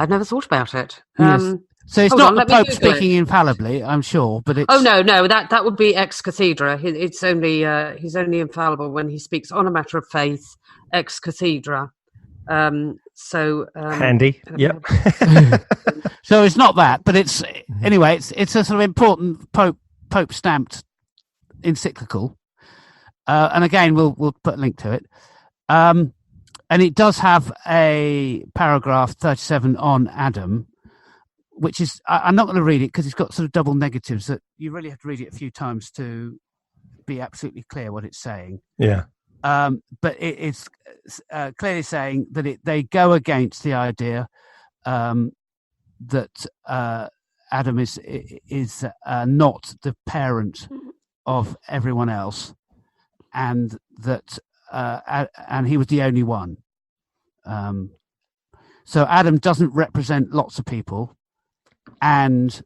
never thought about it. Yes. So it's not the Pope speaking infallibly, I'm sure, but it's... Oh, no, that would be ex cathedra. It's only he's only infallible when he speaks on a matter of faith, ex cathedra. Handy, yep. So it's not that, but it's anyway. It's a sort of important Pope stamped encyclical, and again we'll put a link to it. And it does have a paragraph 37 on Adam, which is, I'm not going to read it because it's got sort of double negatives that you really have to read it a few times to be absolutely clear what it's saying. Yeah. But it's clearly saying that they go against the idea that Adam is not the parent of everyone else, and that and he was the only one. So Adam doesn't represent lots of people, and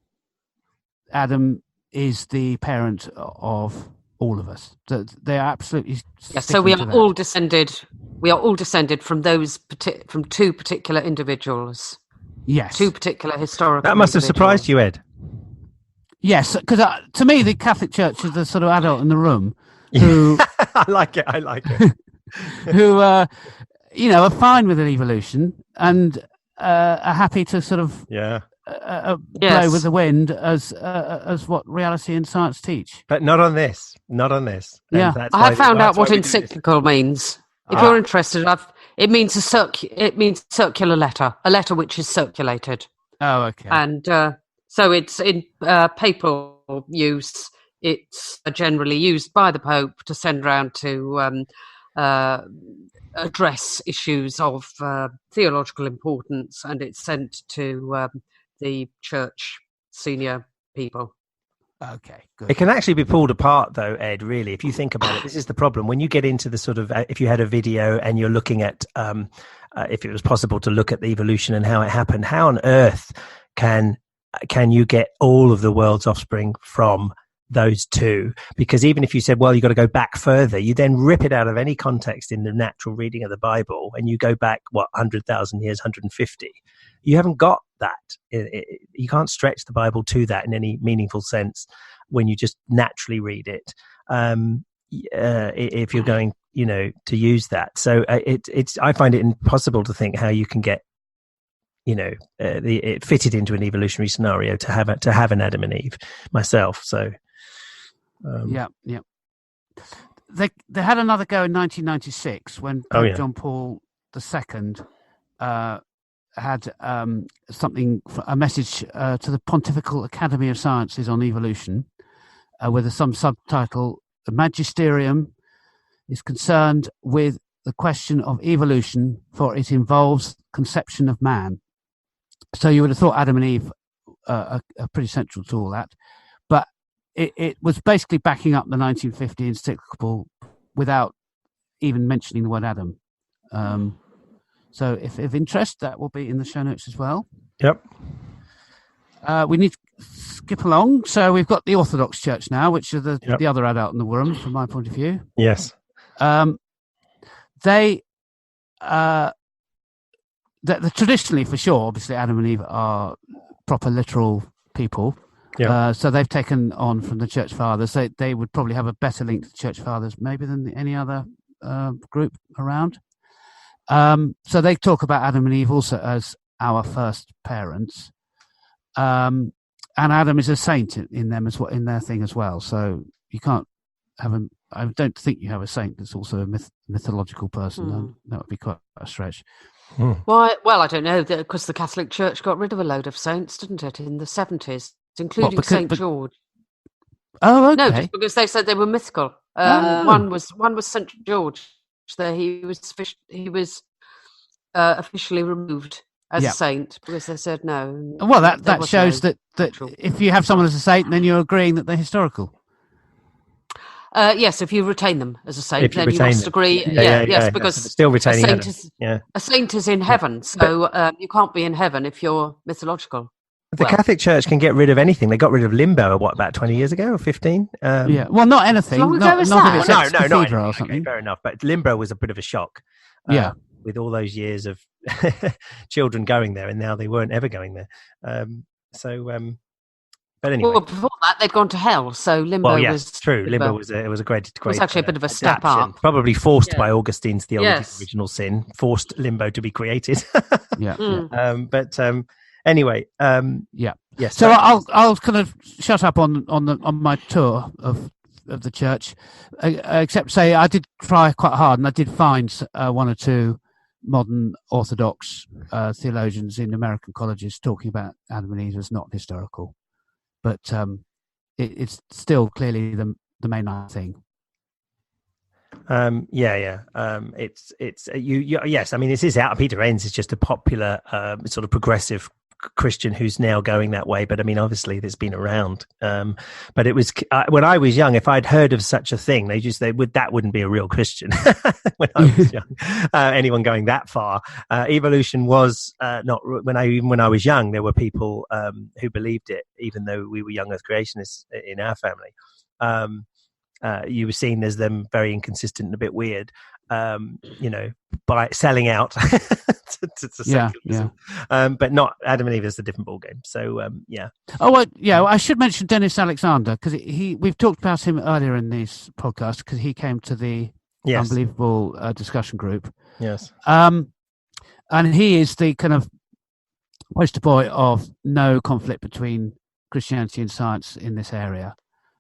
Adam is the parent of all of us. They are absolutely. So we are all descended. We are all descended from from two particular individuals. Yes, two particular historical. That must have surprised you, Ed. Yes, because to me, the Catholic Church is the sort of adult in the room who I like it. who are fine with an evolution and are happy to sort of blow with the wind as what reality and science teach. But not on this. Yeah, I have found out what encyclical means. If you're interested, it means circular letter, a letter which is circulated. Oh, okay. And so it's in papal use. It's generally used by the Pope to send around to address issues of theological importance, and it's sent to the church senior people. Okay, good. It can actually be pulled apart, though, Ed, really, if you think about it. This is the problem. When you get into the sort of, if you had a video and you're looking at, if it was possible to look at the evolution and how it happened, how on earth can you get all of the world's offspring from those two? Because even if you said, well, you've got to go back further, you then rip it out of any context in the natural reading of the Bible, and you go back, 100,000 years, 150. You haven't got that. You can't stretch the Bible to that in any meaningful sense when you just naturally read it. If you're going, to use that. So I find it impossible to think how you can get, it fitted into an evolutionary scenario to have an Adam and Eve myself. So, yeah. They had another go in 1996 when Pope John Paul II had a message to the Pontifical Academy of Sciences on evolution, with some subtitle: "The Magisterium is concerned with the question of evolution, for it involves conception of man." So you would have thought Adam and Eve are pretty central to all that, but it was basically backing up the 1950 encyclical without even mentioning the word Adam. So if of interest, that will be in the show notes as well. Yep. We need to skip along. So we've got the Orthodox Church now, which are the other adult in the room, from my point of view. Yes. They traditionally, for sure, obviously Adam and Eve are proper literal people. Yeah. So they've taken on from the Church Fathers. They would probably have a better link to the Church Fathers maybe than any other group around. So they talk about Adam and Eve also as our first parents, and Adam is a saint in them as well, in their thing as well. So you can't have I don't think you have a saint that's also a mythological person. That would be quite a stretch. Why? Well, I don't know, because the Catholic Church got rid of a load of saints, didn't it, in the 70s, including St. George. Oh, okay. No, just because they said they were mythical. One was St. George. There he was officially removed as a saint because they said no. Well, that shows that if you have someone as a saint, then you're agreeing that they're historical. Yes, if you retain them as a saint, then you must agree. Yes, because still retaining a saint is in heaven, so you can't be in heaven if you're mythological. The Catholic Church can get rid of anything. They got rid of limbo, about 20 years ago or 15? Well, not anything. Not if it's cathedral or something. Okay, fair enough. But limbo was a bit of a shock. With all those years of children going there, and now they weren't ever going there. But anyway. Well, before that, they'd gone to hell. So limbo was true. Limbo was a great. It was actually a bit of a step up. Probably forced by Augustine's theology of original sin, forced limbo to be created. Anyway, yes. So I'll kind of shut up on my tour of the church, except say I did try quite hard, and I did find one or two modern Orthodox theologians in American colleges talking about Adam and Eve as not historical, but it's still clearly the mainline thing. It's yes. I mean, this is out. Peter Enns is just a popular sort of progressive Christian who's now going that way. But I mean, obviously, that's been around. But it was when I was young. If I'd heard of such a thing, that wouldn't be a real Christian when I was young. Anyone going that far, evolution was not. When I was young, there were people who believed it, even though we were young Earth creationists in our family. You were seen as them very inconsistent and a bit weird, by selling out to secularism. But not Adam and Eve is a different ballgame. So, yeah. I should mention Dennis Alexander, because we've talked about him earlier in this podcast, because he came to the Unbelievable discussion group. Yes. And he is the kind of poster boy of no conflict between Christianity and science in this area,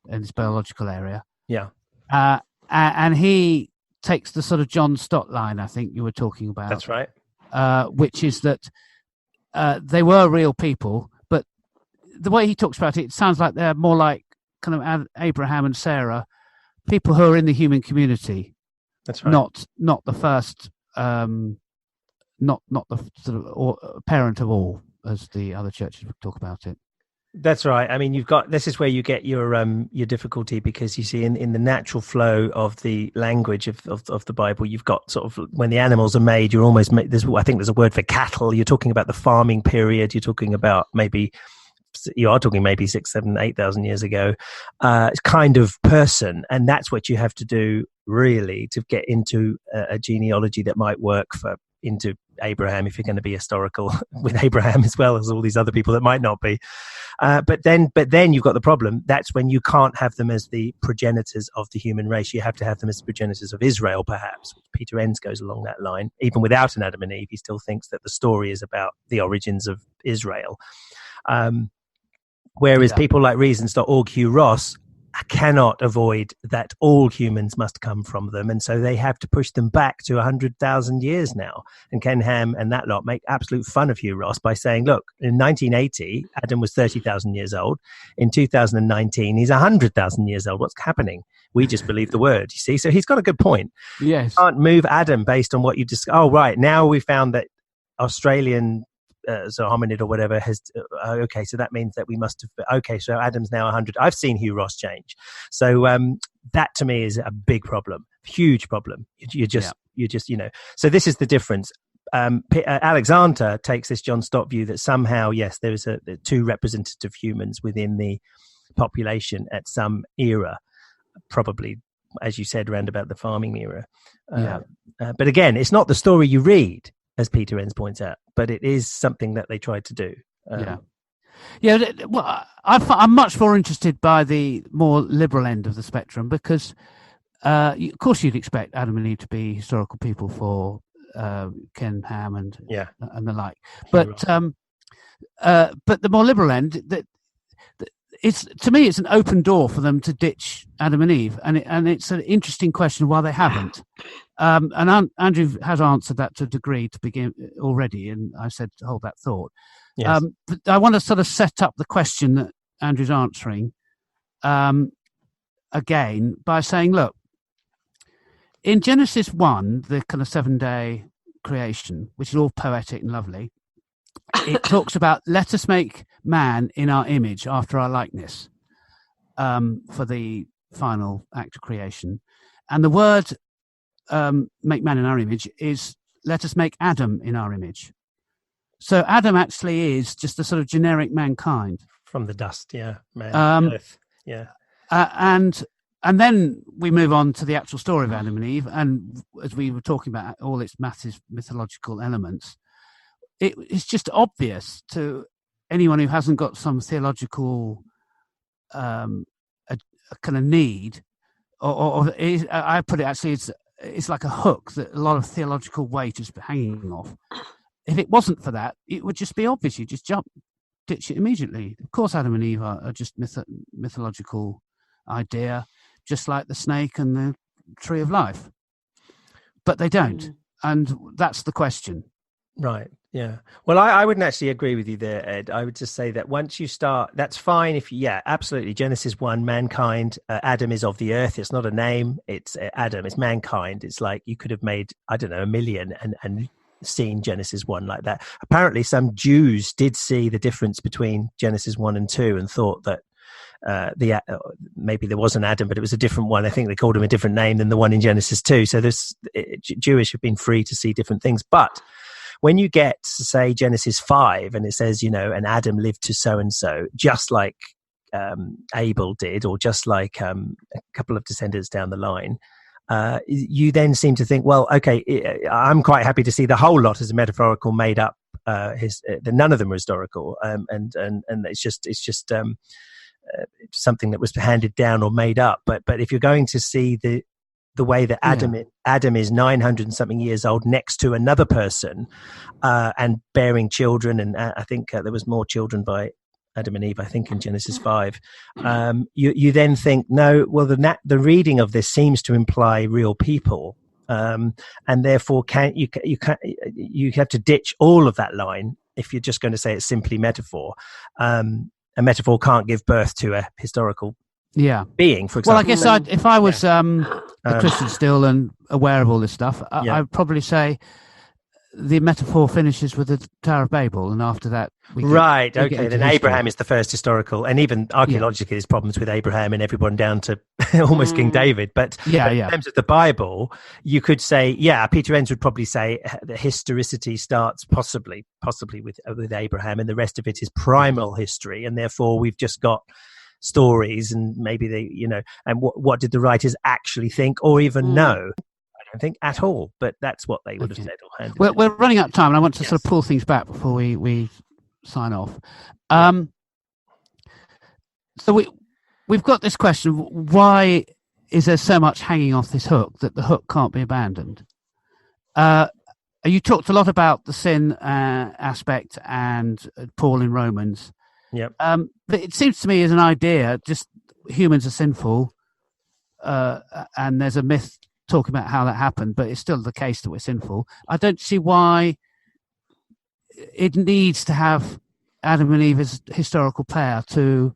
in this biological area. Yeah. And he takes the sort of John Stott line, I think you were talking about. That's right. Which is that they were real people, but the way he talks about it, it sounds like they're more like kind of Abraham and Sarah, people who are in the human community. That's right. Not the first, not the sort of parent of all, as the other churches would talk about it. That's right. I mean, this is where you get your difficulty, because you see in the natural flow of the language of the Bible, you've got sort of when the animals are made, you're almost I think there's a word for cattle. You're talking about the farming period. You're talking about maybe 6, 7, 8,000 years ago. It's kind of person, and that's what you have to do really to get into a genealogy that might work into Abraham, if you're going to be historical with Abraham as well as all these other people that might not be. But then you've got the problem. That's when you can't have them as the progenitors of the human race. You have to have them as the progenitors of Israel, perhaps. Peter Enns goes along that line. Even without an Adam and Eve, he still thinks that the story is about the origins of Israel. Whereas people like Reasons.org, Hugh Ross, cannot avoid that all humans must come from them, and so they have to push them back to 100,000 years now. And Ken Ham and that lot make absolute fun of Hugh Ross by saying, look, in 1980 Adam was 30,000 years old, in 2019 he's 100,000 years old. What's happening? We just believe the word, you see. So he's got a good point. Yes. You can't move Adam based on what you just now we found that Australian so hominid or whatever has okay, so that means that we must have so Adam's now 100. I've seen Hugh Ross change, so that to me is a big problem, huge problem. You just so this is the difference. Alexander takes this John Stott view that somehow there is two representative humans within the population at some era, probably as you said around about the farming era. But again, it's not the story you read, as Peter Enns points out, but it is something that they tried to do. Well, I'm much more interested by the more liberal end of the spectrum, because, of course, you'd expect Adam and Eve to be historical people for Ken Ham and the like. But the more liberal end, to me, it's an open door for them to ditch Adam and Eve, and it's an interesting question why they haven't. And Andrew has answered that to a degree to begin already, and I said hold that thought. Yes. But I want to sort of set up the question that Andrew's answering again by saying, look, in Genesis 1, the kind of 7-day creation, which is all poetic and lovely, it talks about let us make man in our image after our likeness for the final act of creation. And the word make man in our image is let us make Adam in our image. So Adam actually is just a sort of generic mankind. From the dust, man, earth, and then we move on to the actual story of Adam and Eve, and as we were talking about all its massive mythological elements, it's just obvious to anyone who hasn't got some theological a kind of need, or I put it actually, it's like a hook that a lot of theological weight is hanging off. If it wasn't for that, it would just be obvious. You just ditch it immediately. Of course, Adam and Eve are just mythological idea, just like the snake and the tree of life. But they don't, and that's the question. Right. Yeah. Well, I wouldn't actually agree with you there, Ed. I would just say that once you start, that's fine if you, yeah, absolutely. Genesis 1, mankind, Adam is of the earth. It's not a name. It's Adam. It's mankind. It's like you could have made, I don't know, 1 million and seen Genesis 1 like that. Apparently some Jews did see the difference between Genesis 1 and 2 and thought that maybe there was an Adam, but it was a different one. I think they called him a different name than the one in Genesis 2. So Jewish have been free to see different things. But when you get to say Genesis 5 and it says, and Adam lived to so-and-so, just like Abel did, or just like a couple of descendants down the line, you then seem to think, well, okay, I'm quite happy to see the whole lot as a metaphorical made up, none of them were historical. And it's just something that was handed down or made up. But if you're going to see the way that Adam is 900 and something years old next to another person and bearing children, and I think there was more children by Adam and Eve, I think, in Genesis 5. You then think, no, well, the reading of this seems to imply real people, and therefore you have to ditch all of that line if you're just going to say it's simply metaphor. A metaphor can't give birth to a historical being, for example. Well, I guess if I was a Christian still and aware of all this stuff, I'd probably say the metaphor finishes with the Tower of Babel, and after that then Abraham is the first historical, and even archaeologically there's problems with Abraham and everyone down to almost King David, but in terms of the Bible, you could say, Peter Enns would probably say the historicity starts possibly with Abraham, and the rest of it is primal history, and therefore we've just got stories, and maybe and what did the writers actually think or even know? I don't think at all, but that's what they would have said. Or we're running out of time, and I want to sort of pull things back before we sign off. So we've got this question: why is there so much hanging off this hook that the hook can't be abandoned? You talked a lot about the sin aspect and Paul in Romans. Yep. But it seems to me as an idea, just humans are sinful, and there's a myth talking about how that happened, but it's still the case that we're sinful. I don't see why it needs to have Adam and Eve as historical player to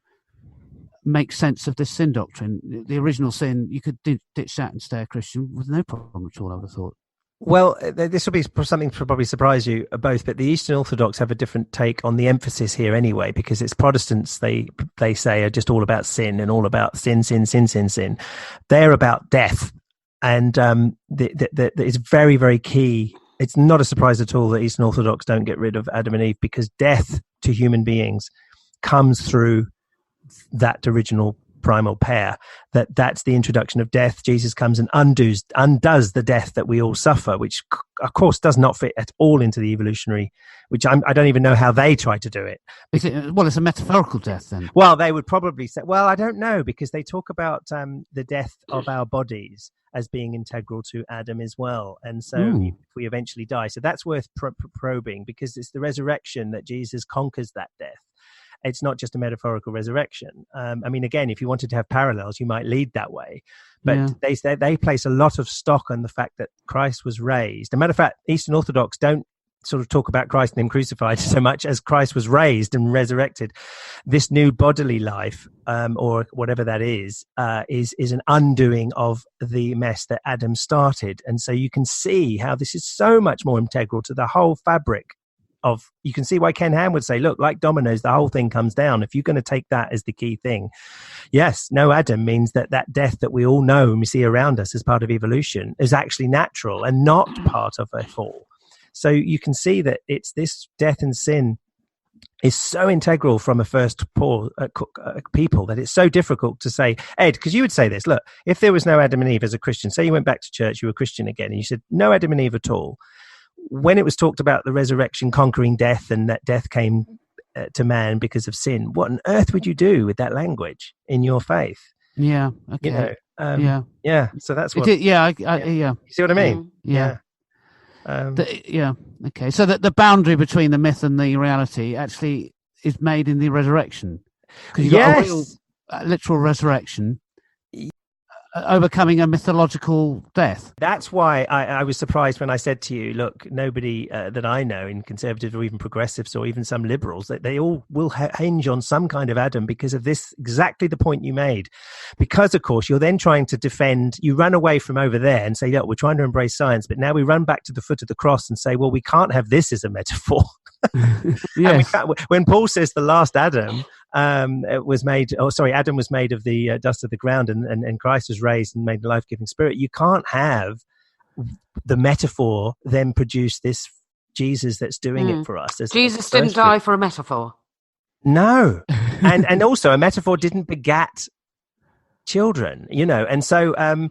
make sense of this sin doctrine. The original sin, you could ditch that and stay a Christian with no problem at all, I would have thought. Well, this will be something to probably surprise you both, but the Eastern Orthodox have a different take on the emphasis here anyway, because it's Protestants, they say, are just all about sin and all about sin. They're about death. And it's very, very key. It's not a surprise at all that Eastern Orthodox don't get rid of Adam and Eve, because death to human beings comes through that original primal pair. That's the introduction of death. Jesus comes and undoes the death that we all suffer, which of course does not fit at all into the evolutionary, which I don't even know how they try to do it. It's a metaphorical death then. Well, they would probably say, well, I don't know, because they talk about the death of our bodies as being integral to Adam as well. And so if we eventually die, so that's worth probing, because it's the resurrection that Jesus conquers that death. It's not just a metaphorical resurrection. I mean, again, if you wanted to have parallels, you might lead that way. But they place a lot of stock on the fact that Christ was raised. As a matter of fact, Eastern Orthodox don't sort of talk about Christ and him crucified so much as Christ was raised and resurrected. This new bodily life, or whatever that is an undoing of the mess that Adam started. And so you can see how this is so much more integral to the whole fabric of, you can see why Ken Ham would say, look, like dominoes, the whole thing comes down. If you're going to take that as the key thing, yes, no Adam means that death that we all know and we see around us as part of evolution is actually natural and not part of a fall. So you can see that it's this death and sin is so integral from a first people that it's so difficult to say, Ed, because you would say this, look, if there was no Adam and Eve as a Christian, say you went back to church, you were a Christian again, and you said no Adam and Eve at all. When it was talked about the resurrection conquering death and that death came to man because of sin, what on earth would you do with that language in your faith? Yeah. Okay. Yeah. So that's what. Yeah. You see what I mean? Yeah. Okay. So that the boundary between the myth and the reality actually is made in the resurrection, because you've got a real, literal resurrection, overcoming a mythological death. That's why I was surprised when I said to you, look, nobody that I know in conservatives or even progressives or even some liberals, that they all will hinge on some kind of Adam because of this, exactly the point you made. Because, of course, you're then trying to defend, you run away from over there and say, look, we're trying to embrace science, but now we run back to the foot of the cross and say, well, we can't have this as a metaphor. Yes. When Paul says the last Adam Adam was made of the dust of the ground, and Christ was raised and made the life-giving spirit, you can't have the metaphor then produce this Jesus that's doing it for us. Jesus didn't die for a metaphor. No. and also a metaphor didn't begat children, and so I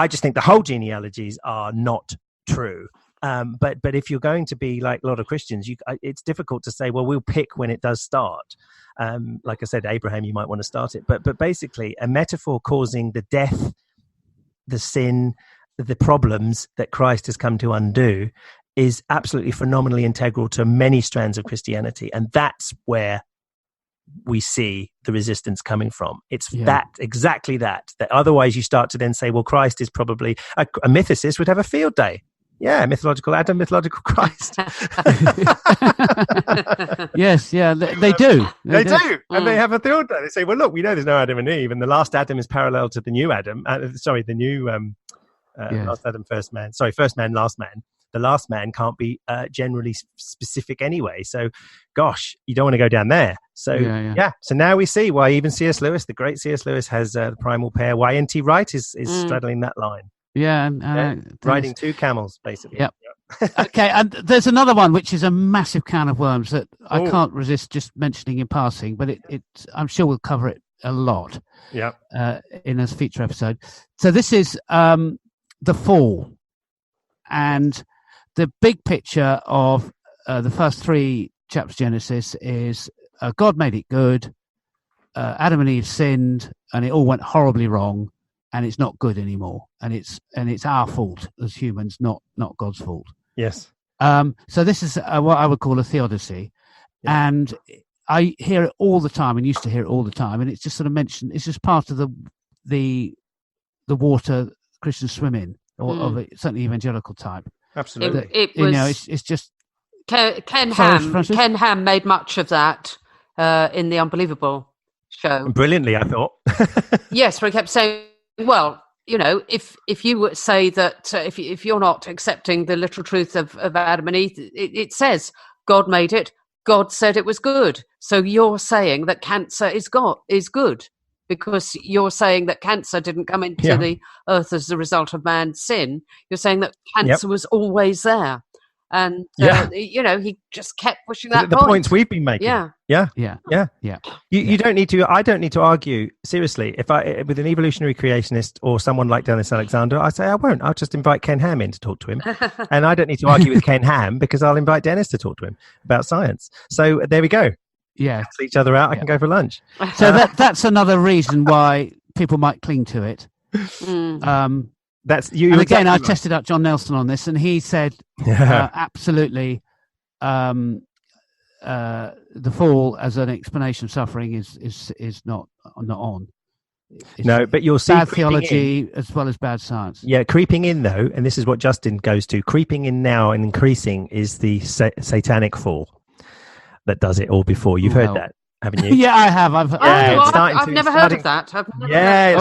just think the whole genealogies are not true. But if you're going to be like a lot of Christians, it's difficult to say, well, we'll pick when it does start. Like I said, Abraham, you might want to start it, but basically a metaphor causing the death, the sin, the problems that Christ has come to undo is absolutely phenomenally integral to many strands of Christianity, and that's where we see the resistance coming from. It's exactly that otherwise you start to then say, well, Christ is probably a mythicist would have a field day. Yeah, mythological Adam, mythological Christ. Yes, yeah, they do. They do. And they have a field day. They say, well, look, we know there's no Adam and Eve, and the last Adam is parallel to the new Adam. Last Adam, first man. Sorry, first man, last man. The last man can't be generally specific anyway. So, gosh, you don't want to go down there. So, So now we see why even C.S. Lewis, the great C.S. Lewis, has the primal pair. Why N.T. Wright is straddling that line. Yeah, riding two camels, basically. Yep. Okay, and there's another one which is a massive can of worms that I can't resist just mentioning in passing, but I'm sure we'll cover it a lot. Yeah. In a future episode. So this is the fall, and the big picture of the first three chapters of Genesis is God made it good. Adam and Eve sinned, and it all went horribly wrong. And it's not good anymore, and it's our fault as humans, not God's fault. Yes. So this is what I would call a theodicy, and I hear it all the time, and used to hear it all the time, and it's just sort of mentioned. It's just part of the water Christians swim in, or of a certainly evangelical type. Absolutely. It was, it's just Ken Ham made much of that in the Unbelievable show. Brilliantly, I thought. Yes, where he kept saying, well, if you would say that if you're not accepting the literal truth of Adam and Eve, it says God made it. God said it was good. So you're saying that cancer is good because you're saying that cancer didn't come into the earth as a result of man's sin. You're saying that cancer was always there. And, he just kept pushing that the point. points we've been making. Yeah. You don't need to, I don't need to argue, seriously, if I, with an evolutionary creationist or someone like Dennis Alexander, I say I won't. I'll just invite Ken Ham in to talk to him. And I don't need to argue with Ken Ham because I'll invite Dennis to talk to him about science. So there we go. Yeah. Cancel each other out. I can go for lunch. So that's another reason why people might cling to it. That's you. And again, I tested out John Nelson on this, and he said absolutely the fall as an explanation of suffering is not on. But you'll see bad theology as well as bad science. Yeah, creeping in though, and this is what Justin goes to. Creeping in now and increasing is the satanic fall that does it all before. You've heard that, haven't you? Yeah, I have. I've never heard of that. It's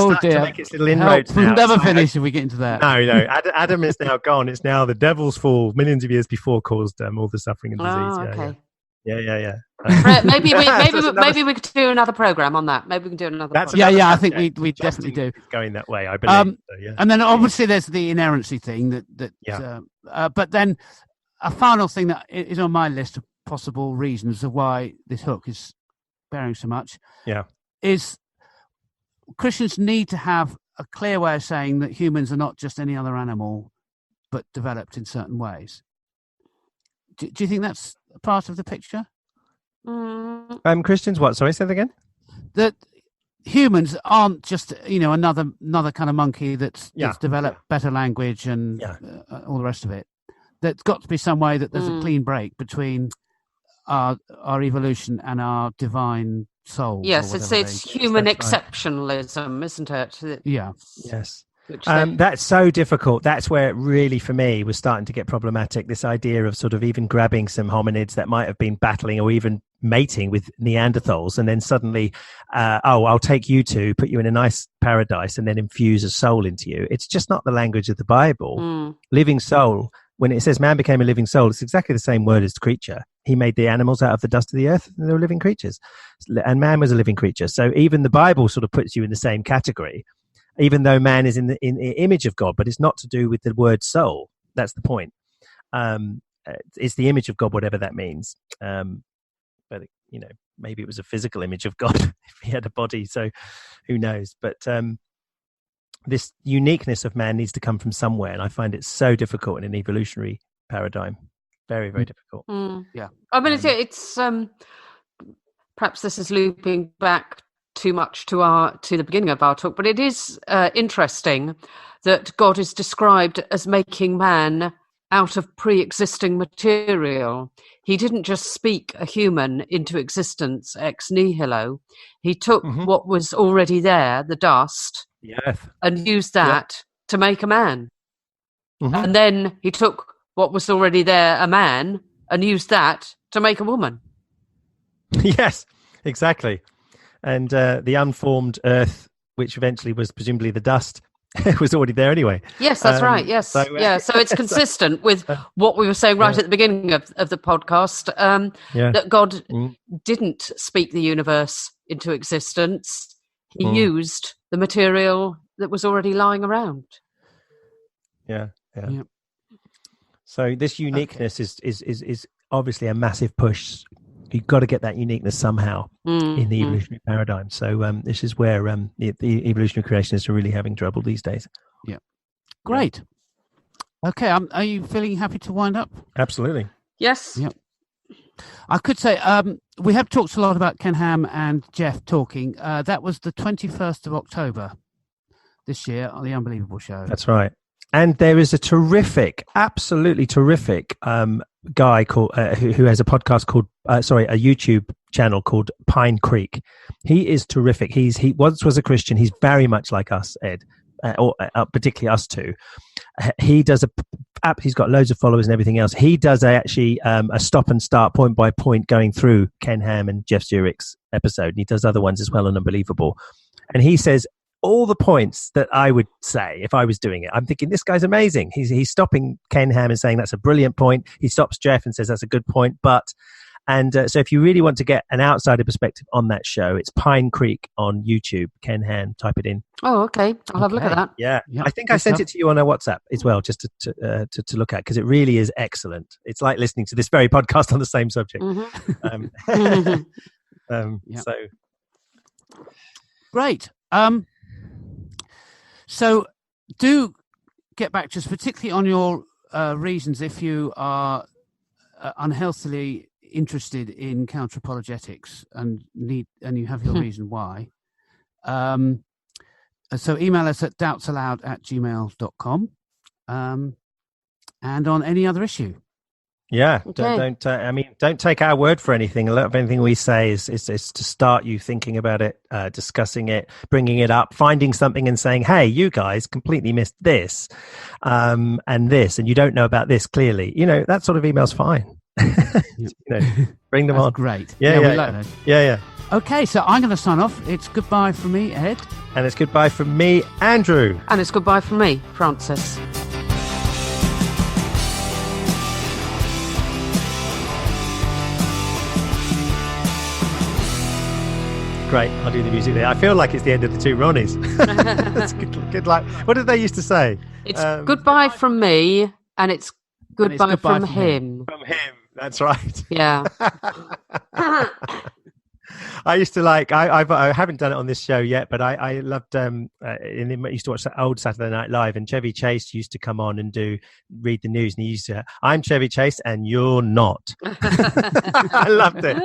starting to make its little inroads. We'll never finish if we get into that. No. Adam is now gone. It's now the devil's fall, millions of years before, caused all the suffering and disease. Oh, okay. Yeah. Maybe we could do another program on that. Maybe we can do another. I think we definitely do. It's going that way, I believe. And then obviously there's the inerrancy thing but then a final thing that is on my list of possible reasons of why this hook is bearing so much is Christians need to have a clear way of saying that humans are not just any other animal but developed in certain ways. Do you think that's a part of the picture? Christians what? Sorry, say that again. That humans aren't just another kind of monkey that's developed better language and all the rest of it. There's got to be some way that there's a clean break between our evolution and our divine souls. Yes, it's human That's right. exceptionalism, isn't it? Yeah. Yes. Which That's so difficult. That's where it really, for me, was starting to get problematic. This idea of sort of even grabbing some hominids that might have been battling or even mating with Neanderthals, and then suddenly, I'll take you two, put you in a nice paradise, and then infuse a soul into you. It's just not the language of the Bible. Living soul, when it says man became a living soul, it's exactly the same word as creature. He made the animals out of the dust of the earth, and they were living creatures. And man was a living creature. So even the Bible sort of puts you in the same category, even though man is in the image of God, but it's not to do with the word soul. That's the point. It's the image of God, whatever that means. But, maybe it was a physical image of God if he had a body. So who knows? But this uniqueness of man needs to come from somewhere. And I find it so difficult in an evolutionary paradigm. Very, very difficult. Yeah. I mean, it's perhaps this is looping back too much to the beginning of our talk, but it is interesting that God is described as making man out of pre-existing material. He didn't just speak a human into existence ex nihilo. He took what was already there, the dust, and used that to make a man. And then he took what was already there, a man, and used that to make a woman. Yes, exactly. And the unformed earth, which eventually was presumably the dust, was already there anyway. Yes, that's right. Yes. So it's consistent with what we were saying right at the beginning of the podcast, that God didn't speak the universe into existence. He used the material that was already lying around. Yeah. So this uniqueness is obviously a massive push. You've got to get that uniqueness somehow in the evolutionary paradigm. So this is where the evolutionary creationists are really having trouble these days. Yeah. Great. Okay. Are you feeling happy to wind up? Absolutely. Yes. Yeah. I could say we have talked a lot about Ken Ham and Jeff talking. That was the 21st of October this year on The Unbelievable Show. That's right. And there is a terrific, absolutely terrific guy called who has a podcast called a YouTube channel called Pine Creek. He is terrific. He once was a Christian. He's very much like us, Ed, or particularly us two. He does he's got loads of followers and everything else. He does a stop and start point by point going through Ken Ham and Jeff Zurich's episode. And he does other ones as well on Unbelievable. And he says all the points that I would say if I was doing it. I'm thinking, this guy's amazing. He's stopping Ken Ham and saying that's a brilliant point. He stops Jeff and says that's a good point. So if you really want to get an outsider perspective on that show, it's Pine Creek on YouTube. Ken Ham, type it in. Oh, okay. I'll have a look at that. Yeah. I think I sent it to you on our WhatsApp as well, just to look at, because it really is excellent. It's like listening to this very podcast on the same subject. So great. So do get back to us, particularly on your reasons if you are unhealthily interested in counter-apologetics and you have your reason why. So email us at doubtsallowed@gmail.com and on any other issue. Yeah, okay. Don't take our word for anything. A lot of anything we say is to start you thinking about it, discussing it, bringing it up, finding something and saying, hey, you guys completely missed this and this, and you don't know about this clearly. That sort of email's fine. Bring them on. Great. Yeah. Okay, so I'm going to sign off. It's goodbye from me, Ed. And it's goodbye from me, Andrew. And it's goodbye from me, Francis. Great, I'll do the music there. I feel like it's the end of the two Ronnies. That's good luck. What did they used to say? It's goodbye from me, and it's goodbye from him. From him, that's right. Yeah. I used to I haven't done it on this show yet, but I loved, I used to watch the old Saturday Night Live, and Chevy Chase used to come on and read the news, and he used to, I'm Chevy Chase and you're not. I loved it.